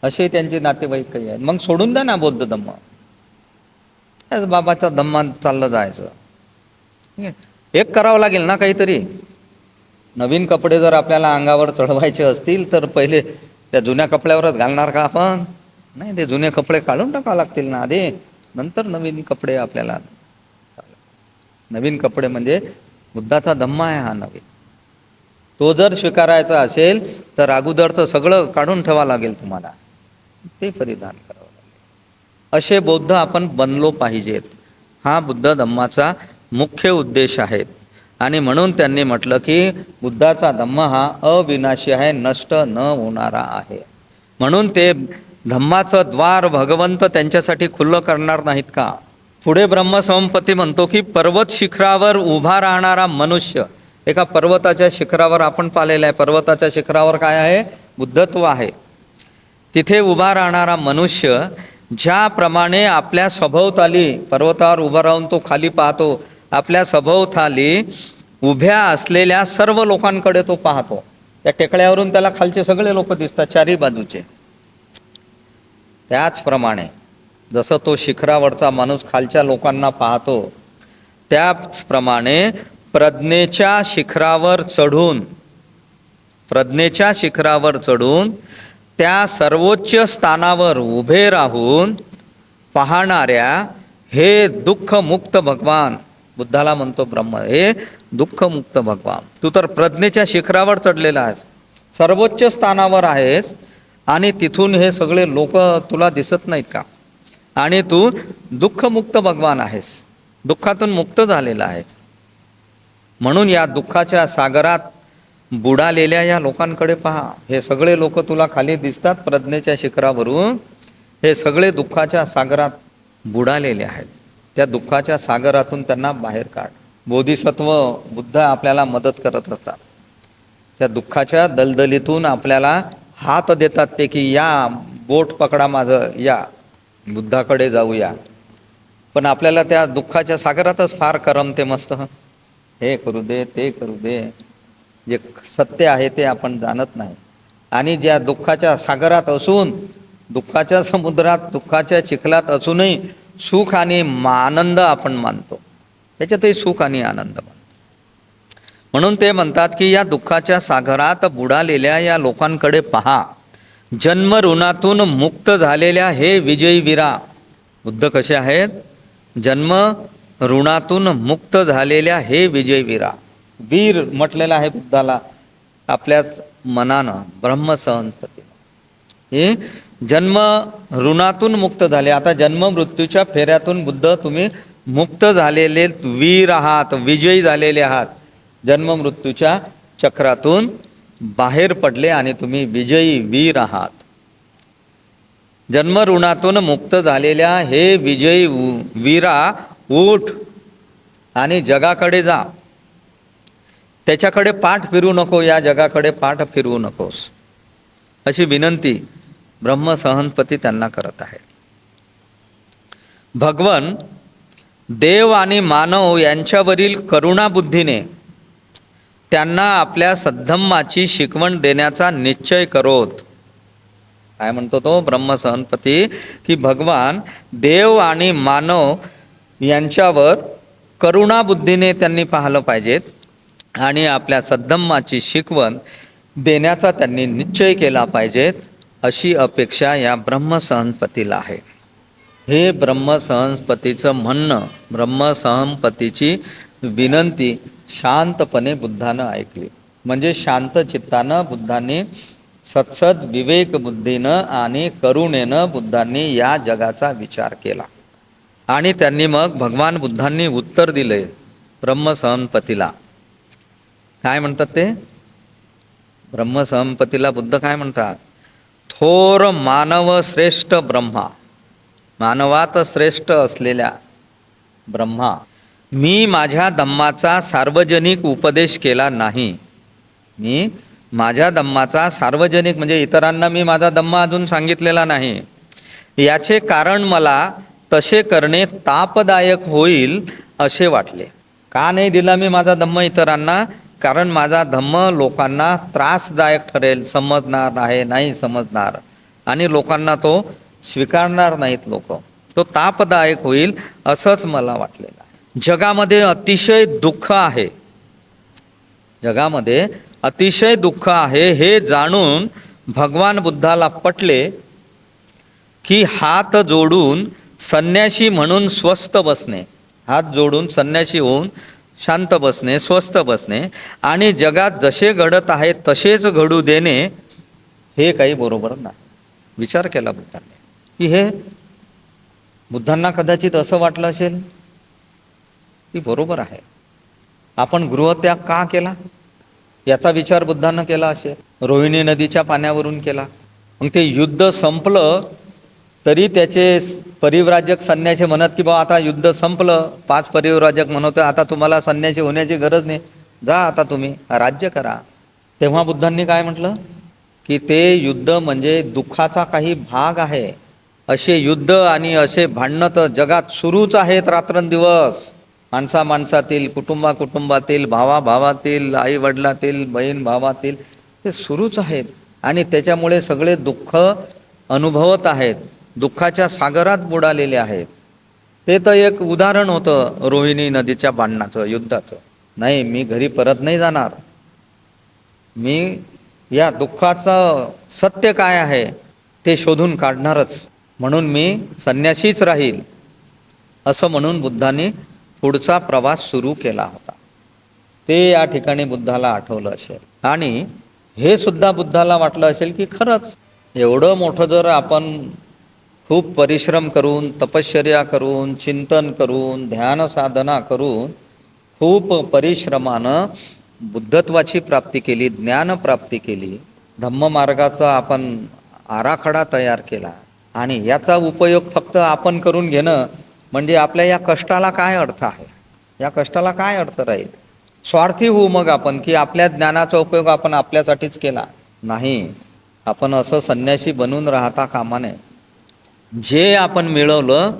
असे त्यांचे नातेवाईक काही आहेत. मग सोडून द्या ना बौद्ध धम्म, त्याच बाबाचा धम्मात चाललं जायचं. ठीक आहे? एक करावं लागेल ना काहीतरी. नवीन कपडे जर आपल्याला अंगावर चढवायचे असतील तर पहिले त्या जुन्या कपड्यावरच घालणार का आपण? नाही, ते जुने कपडे काढून टाकावे लागतील ना आधी, नंतर नवीन कपडे आपल्याला. नवीन कपडे म्हणजे बुद्धाचा धम्मा आहे हा नवीन. तो जर स्वीकारायचा असेल तर अगोदरचं सगळं काढून ठेवावं लागेल तुम्हाला, ते परिधान करावं लागेल. असे बौद्ध आपण बनलो पाहिजेत. हा बुद्ध धम्माचा मुख्य उद्देश आहे. आणि म्हणून त्यांनी म्हटलं की बुद्धाचा धम्म हा अविनाशी आहे, नष्ट न होणारा आहे. म्हणून ते धम्माचं द्वार भगवंत त्यांच्यासाठी खुल्लं करणार नाहीत का? पुढे ब्रह्मसंपत्ती म्हणतो की पर्वत शिखरावर उभा राहणारा मनुष्य, एका पर्वताच्या शिखरावर आपण पाहिलेलं आहे, पर्वताच्या शिखरावर काय आहे? बुद्धत्व आहे. तिथे उभा राहणारा मनुष्य ज्याप्रमाणे आपल्या सभोवताली, पर्वतावर उभा राहून तो खाली पाहतो, आपल्या सभोवताली उभ्या असलेल्या सर्व लोकांकडे तो पाहतो. त्या टेकड्यावरून त्याला खालचे सगळे लोक दिसतात, चारी बाजूचे. त्याचप्रमाणे जसं तो शिखरावरचा माणूस खालच्या लोकांना पाहतो, त्याचप्रमाणे प्रज्ञेच्या शिखरावर चढून त्या सर्वोच्च स्थानावर उभे राहून पाहणाऱ्या हे दुःखमुक्त भगवान, बुद्धाला म्हणतो ब्रह्म, हे दुःखमुक्त भगवान, तू तर प्रज्ञेच्या शिखरावर चढलेला आहेस, सर्वोच्च स्थानावर आहेस, आणि तिथून हे सगळे लोक तुला दिसत नाहीत का? आणि तू दुःखमुक्त भगवान आहेस, दुःखातून मुक्त झालेला आहेस. म्हणून या दुःखाच्या सागरात बुडालेल्या या लोकांकडे पहा. हे सगळे लोक तुला खाली दिसतात प्रज्ञेच्या शिखरावरून, हे सगळे दुःखाच्या सागरात बुडालेले आहेत. त्या दुःखाच्या सागरातून त्यांना बाहेर काढ. बोधिसत्व बुद्ध आपल्याला मदत करत असतात. त्या दुःखाच्या दलदलीतून आपल्याला हात देतात ते की या, बोट पकडा माझं, या बुद्धाकडे जाऊया. पण आपल्याला त्या दुःखाच्या सागरातच फार करमते मस्त, हे करू दे, ते करू दे. जे सत्य आहे ते आपण जाणत नाही. आणि ज्या दुःखाच्या सागरात असून, दुःखाच्या समुद्रात, दुःखाच्या चिखलात असूनही सुख आणि आनंद आपण मानतो, त्याच्यातही सुख आणि आनंद मानतो. म्हणून ते म्हणतात की या दुःखाच्या सागरात बुडालेल्या या लोकांकडे पहा, जन्म ऋणातून मुक्त झालेल्या हे विजयी वीरा. बुद्ध कसे आहेत? जन्म ऋणातून मुक्त झालेल्या हे विजयी वीरा. वीर म्हटलेलं आहे बुद्धाला आपल्याच मनानं, ब्रह्मसंपत्ती. हे जन्म ऋणातून मुक्त झाले. आता जन्म मृत्यूच्या फेऱ्यातून बुद्ध तुम्ही मुक्त झालेले वीर आहात, विजयी झालेले आहात. जन्म मृत्यूच्या चक्रातून बाहेर पडले आणि तुम्ही विजयी वीर आहात. जन्म ऋणातून मुक्त झालेल्या हे विजयी वीरा, उठ आणि जगाकडे जा. त्याच्याकडे पाठ फिरू नको, या जगाकडे पाठ फिरवू नकोस, अशी विनंती ब्रह्मसंपत्ती त्यांना करत आहे. भगवन देव आणि मानव यांच्यावरील करुणाबुद्धीने त्यांना आपल्या सद्धम्माची शिकवण देण्याचा निश्चय करोत. काय म्हणतो तो ब्रह्मसंपत्ती की भगवान देव आणि मानव यांच्यावर करुणाबुद्धीने त्यांनी पाहिलं पाहिजेत आणि आपल्या सद्धम्माची शिकवण देण्याचा त्यांनी निश्चय केला पाहिजेत, अशी अपेक्षा या ब्रह्मसंपत्तीला आहे. हे ब्रह्मसंपत्तीचं म्हणणं, ब्रह्मसंपत्तीची विनंती शांतपणे बुद्धानं ऐकली. म्हणजे शांत चित्तानं बुद्धांनी, सत्सद विवेक बुद्धीनं आणि करुणेनं बुद्धांनी या जगाचा विचार केला. आणि त्यांनी मग भगवान बुद्धांनी उत्तर दिले ब्रह्मसंपत्तीला. काय म्हणतात ते? ब्रह्मसंपत्तीला बुद्ध काय म्हणतात? थोर मानव श्रेष्ठ ब्रह्मा, मानवात श्रेष्ठ असलेल्या ब्रह्मा, मी माझ्या धम्माचा सार्वजनिक उपदेश केला नाही. मी माझ्या धम्माचा सार्वजनिक म्हणजे इतरांना मी माझा धम्म अजून सांगितलेला नाही. याचे कारण मला तसे करणे तापदायक होईल असे वाटले. का नाही दिला मी माझा धम्म इतरांना? कारण माझा धम्म लोकांना त्रासदायक ठरेल, समजणार आहे, नाही समजणार, आणि लोकांना तो स्वीकारणार नाहीत लोक. तो तापदायक होईल असंच मला वाटलेलं आहे. जगामध्ये अतिशय दुःख आहे, जगामध्ये अतिशय दुःख आहे हे जाणून भगवान बुद्धाला पटले की हात जोडून संन्यासी म्हणून स्वस्थ बसणे, हात जोडून संन्यासी होऊन शांत बसणे, स्वस्थ बसणे आणि जगात जसे घडत आहे तसेच घडू देणे हे काही बरोबर नाही. विचार केला बुद्धांनी की हे बुद्धांना कदाचित असं वाटलं असेल की बरोबर आहे, आपण गृहत्याग का केला याचा विचार बुद्धांना केला असेल. रोहिणी नदीच्या पाण्यावरून केला. मग ते युद्ध संपलं तरी त्याचे परिव्राजक संन्यासी म्हणत की बा आता युद्ध संपलं, 5 परिव्राजक म्हणत आता तुम्हाला संन्यासी होण्याची गरज नाही, जा आता तुम्ही राज्य करा. तेव्हा बुद्धांनी काय म्हटलं की ते युद्ध म्हणजे दुःखाचा काही भाग आहे. असे युद्ध आणि असे भांडणं तर जगात सुरूच आहेत रात्रंदिवस. माणसातील, कुटुंबातील, भावाभावातील, आई वडिलातील, बहीण भावातील, हे सुरूच आहेत आणि त्याच्यामुळे सगळे दुःख अनुभवत आहेत, दुःखाच्या सागरात बुडालेले आहेत. ते तर एक उदाहरण होतं रोहिणी नदीच्या भांडणाचं, युद्धाचं. नाही, मी घरी परत नाही जाणार, मी या दुःखाचं सत्य काय आहे ते शोधून काढणारच, म्हणून मी संन्यासीच राहील, असं म्हणून बुद्धांनी पुढचा प्रवास सुरू केला होता. ते या ठिकाणी बुद्धाला आठवलं असेल आणि हे सुद्धा बुद्धाला वाटलं असेल की खरंच एवढं मोठं जर आपण खूप परिश्रम करून, तपश्चर्या करून, चिंतन करून, ध्यान साधना करून खूप परिश्रमानं बुद्धत्वाची प्राप्ती केली, ज्ञान प्राप्ती केली, धम्ममार्गाचा आपण आराखडा तयार केला आणि याचा उपयोग फक्त आपण करून घेणं म्हणजे आपल्या या कष्टाला काय अर्थ आहे, या कष्टाला काय अर्थ राहील. स्वार्थी होऊ मग आपण की आपल्या ज्ञानाचा उपयोग आपण आपल्यासाठीच केला. नाही, आपण असं संन्यासी बनून राहता कामा नये. जे आपण मिळवलं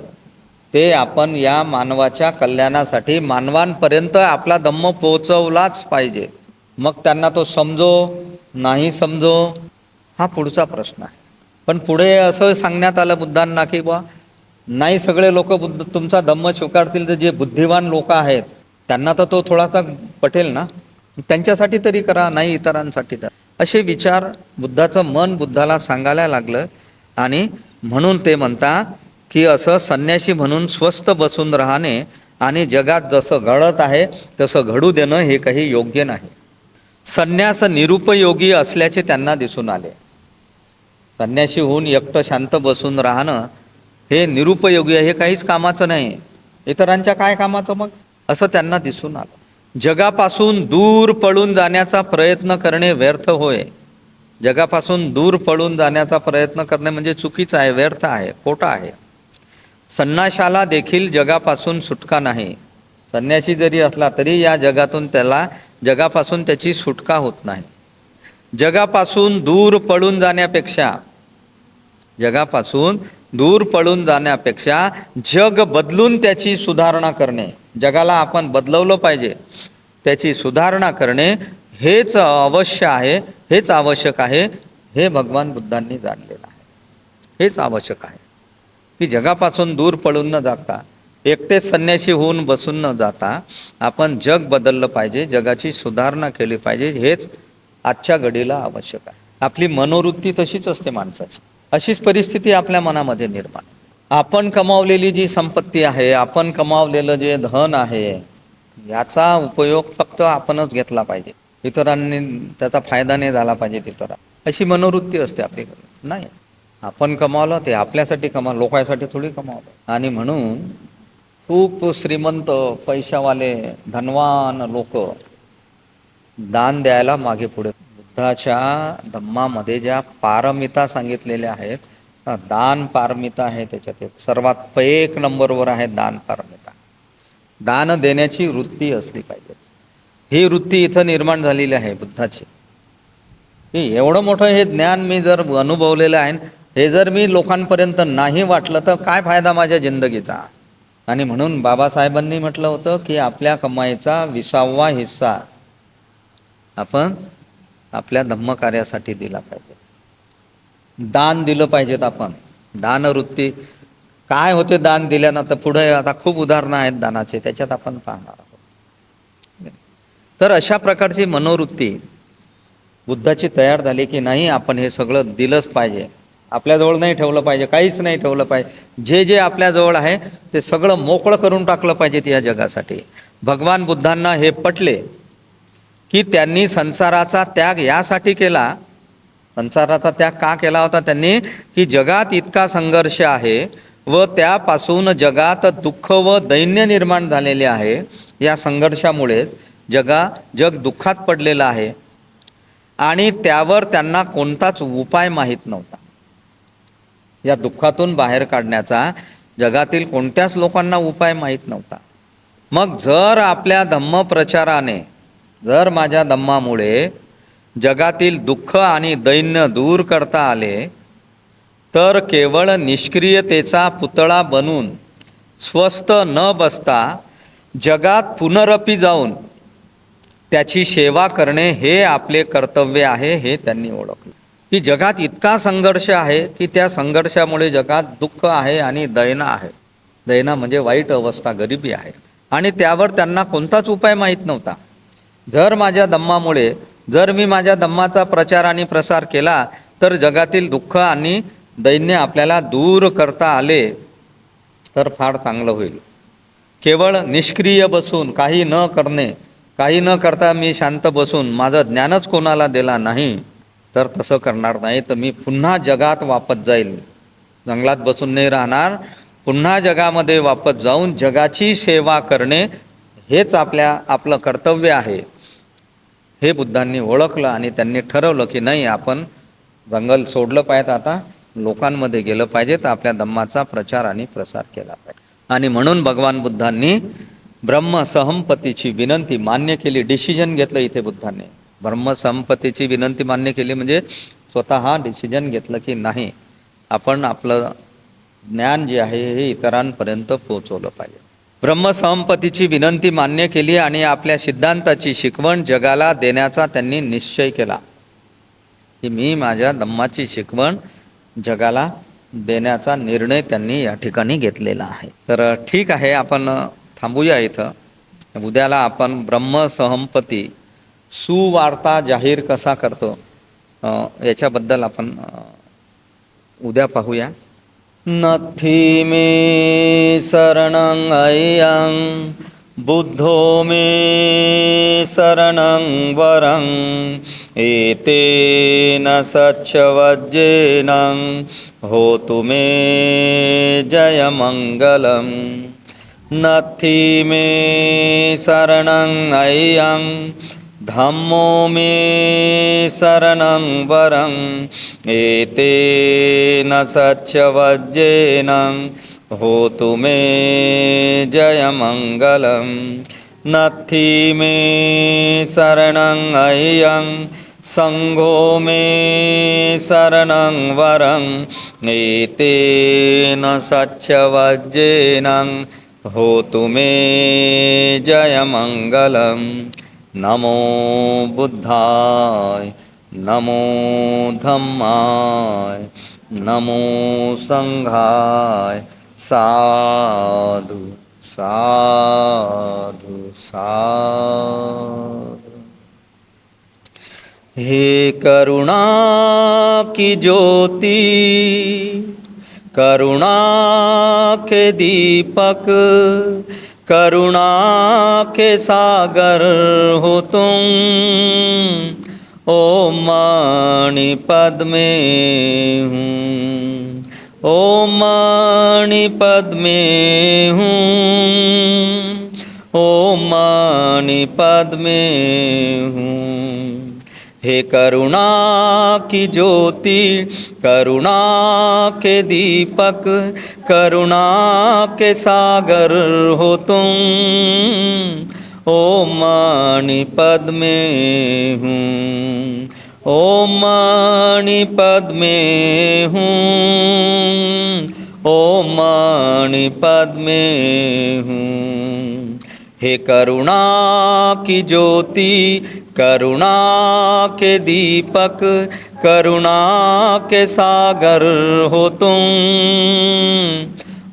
ते आपण या मानवाच्या कल्याणासाठी मानवांपर्यंत आपला धम्म पोहोचवलाच पाहिजे. मग त्यांना तो समजो नाही समजो हा पुढचा प्रश्न आहे. पण पुढे असं सांगण्यात आलं बुद्धांना की बा नाही, सगळे लोक तुमचा धम्म स्वीकारतील तर जे बुद्धिवान लोक आहेत त्यांना तर तो थोडासा पटेल ना, त्यांच्यासाठी तरी करा, नाही इतरांसाठी तर. असे विचार बुद्धाचं मन बुद्धाला सांगायला लागलं आणि म्हणून ते म्हणता की असं संन्यासी म्हणून स्वस्थ बसून राहणे आणि जगात जसं घडत आहे तसं घडू देणं हे काही योग्य नाही. संन्यास निरुपयोगी असल्याचे त्यांना दिसून आले. संन्यासी होऊन एकटं शांत बसून राहणं हे निरुपयोगी आहे, हे काहीच कामाचं नाही, इतरांच्या काय कामाचं मग, असं त्यांना दिसून आलं. जगापासून दूर पळून जाण्याचा प्रयत्न करणे व्यर्थ होय. जगापासून दूर पळून जाण्याचा प्रयत्न करणे म्हणजे चुकीचं आहे, व्यर्थ आहे, खोटं आहे. संन्याशाला देखील जगापासून सुटका नाही. संन्यासी जरी असला तरी या जगातून त्याला जगापासून त्याची सुटका होत नाही. जगापासून दूर पळून जाण्यापेक्षा, जगापासून दूर पळून जाण्यापेक्षा जग बदलून त्याची सुधारणा करणे, जगाला आपण बदलवलं पाहिजे, त्याची सुधारणा करणे हेच अवश्य आहे, हेच आवश्यक आहे. हे भगवान बुद्धांनी जाणलेलं आहे. हेच आवश्यक आहे की जगापासून दूर पळून न जाता, एकटेच संन्यासी होऊन बसून न जाता आपण जग बदललं पाहिजे, जगाची सुधारणा केली पाहिजे. हेच आजच्या घडीला आवश्यक आहे. आपली मनोवृत्ती तशीच असते माणसाची, अशीच परिस्थिती आपल्या मनामध्ये निर्माण. आपण कमावलेली जी संपत्ती आहे, आपण कमावलेलं जे धन आहे, याचा उपयोग फक्त आपणच घेतला पाहिजे, इतरांनी त्याचा फायदा नाही झाला पाहिजे इतरांना, अशी मनोवृत्ती असते आपली. नाही, आपण कमावलं ते आपल्यासाठी कमावलं, लोकांसाठी थोडी कमावलं. आणि म्हणून खूप श्रीमंत, पैशावाले, धनवान लोक दान द्यायला मागे पुढे. बुद्धाच्या धम्मामध्ये ज्या पारमिता सांगितलेल्या आहेत, दान पारमिता आहे, त्याच्यात एक सर्वात 1 नंबरवर आहे दान पारमिता. दान देण्याची वृत्ती असली पाहिजे. ही वृत्ती इथं निर्माण झालेली आहे बुद्धाची. की एवढं मोठं हे ज्ञान मी जर अनुभवलेलं आहे, हे जर मी लोकांपर्यंत नाही वाटलं तर काय फायदा माझ्या जिंदगीचा. आणि म्हणून बाबासाहेबांनी म्हटलं होतं की आपल्या कमाईचा 20वा हिस्सा आपण आपल्या धम्मकार्यासाठी दिला पाहिजे. दान दिलं पाहिजेत आपण. दानवृत्ती काय होते दान दिल्यानंतर, पुढे आता खूप उदाहरणं आहेत दानाचे, त्याच्यात आपण पाहणार आहोत. तर अशा प्रकारची मनोवृत्ती बुद्धाची तयार झाली की नाही, आपण हे सगळं दिलंच पाहिजे, आपल्याजवळ नाही ठेवलं पाहिजे, काहीच नाही ठेवलं पाहिजे, जे जे आपल्याजवळ आहे ते सगळं मोकळं करून टाकलं पाहिजे या जगासाठी. भगवान बुद्धांना हे पटले की त्यांनी संसाराचा त्याग यासाठी केला. संसाराचा त्याग का केला होता त्यांनी? की जगात इतका संघर्ष आहे व त्यापासून जगात दुःख व दैन्य निर्माण झालेले आहे. या संघर्षामुळे जग दुःखात पडलेलं आहे आणि त्यावर त्यांना कोणताच उपाय माहीत नव्हता. या दुःखातून बाहेर काढण्याचा जगातील कोणत्याच लोकांना उपाय माहीत नव्हता. मग जर आपल्या धम्मप्रचाराने, जर माझ्या धम्मामुळे जगातील दुःख आणि दैन्य दूर करता आले, तर केवळ निष्क्रियतेचा पुतळा बनून स्वस्थ न बसता जगात पुनरपी जाऊन त्याची सेवा करणे हे आपले कर्तव्य आहे, हे त्यांनी ओळखलं. की जगात इतका संघर्ष आहे की त्या संघर्षामुळे जगात दुःख आहे आणि दैना आहे. दैना म्हणजे वाईट अवस्था, गरिबी आहे, आणि त्यावर त्यांना कोणताच उपाय माहीत नव्हता. जर माझ्या धम्मामुळे, जर मी माझ्या धम्माचा प्रचार आणि प्रसार केला, तर जगातील दुःख आणि दैन्य आपल्याला दूर करता आले तर फार चांगलं होईल. केवळ निष्क्रिय बसून काही न करणे, काही न करता मी शांत बसून माझं ज्ञानच कोणाला दिला नाही, तर तसं करणार नाही तर मी पुन्हा जगात वापस जाईल. जंगलात बसून नाही राहणार, पुन्हा जगामध्ये वापस जाऊन जगाची सेवा करणे हेच आपलं कर्तव्य आहे, हे बुद्धांनी ओळखलं. आणि त्यांनी ठरवलं की नाही, आपण जंगल सोडलं पाहिजे, आता लोकांमध्ये गेलं पाहिजे, तर आपल्या धम्माचा प्रचार आणि प्रसार केला पाहिजे. आणि म्हणून भगवान बुद्धांनी ब्रह्मसहमपतीची विनंती मान्य केली. डिसिजन घेतलं इथे बुद्धांनी. ब्रह्मसहमपतीची विनंती मान्य केली म्हणजे स्वतः डिसिजन घेतलं की नाही, आपण आपलं ज्ञान जे आहे हे इतरांपर्यंत पोहोचवलं पाहिजे. ब्रह्मसहमपतीची विनंती मान्य केली आणि आपल्या सिद्धांताची शिकवण जगाला देण्याचा त्यांनी निश्चय केला की मी माझ्या धम्माची शिकवण जगाला देण्याचा निर्णय त्यांनी या ठिकाणी घेतलेला आहे. तर ठीक आहे, आपण थांबूया इथं. उद्याला आपण ब्रह्मसहमपती सुवार्ता जाहीर कसा करतो याच्याबद्दल आपण उद्या पाहूया. नथी मे शरणं अय्यं बुद्धो मे शरणं वरं एतेन सच्चवज्जेन होतु मे जयमङ्गलं. नथी मे शरणं अय्यं धम्मो मे शरणं वरं एतेन सच्चवज्जेन होतु मे जयमङ्गलं. नथी मे शरणं अय्यं संघो मे शरणं वरं एतेन सच्चवज्जेन होतु मे जयमङ्गलं. नमो बुद्धाय, नमो धम्माय, नमो संघाय. साधु साधु साधु. हे करुणा की ज्योति, करुणा के दीपक, करुणा के सागर हो तुम. ओम मणिपद में हूँ, ओम मणिपद में हूँ, ओम मणिपद में हूँ. हे करुणा की ज्योति, करुणा के दीपक, करुणा के सागर हो तुम. ओम मणिपद में हूँ, ओम मणिपद में हूँ, ओम मणिपद में हूँ. हे करुणा की ज्योति, करुणा के दीपक करुणा के सागर हो तुम।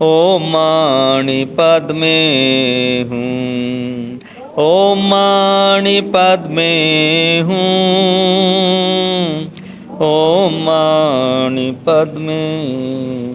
ओम मणि पद में हूँ, ओम मणि पद में हूँ, ओम मणि पद में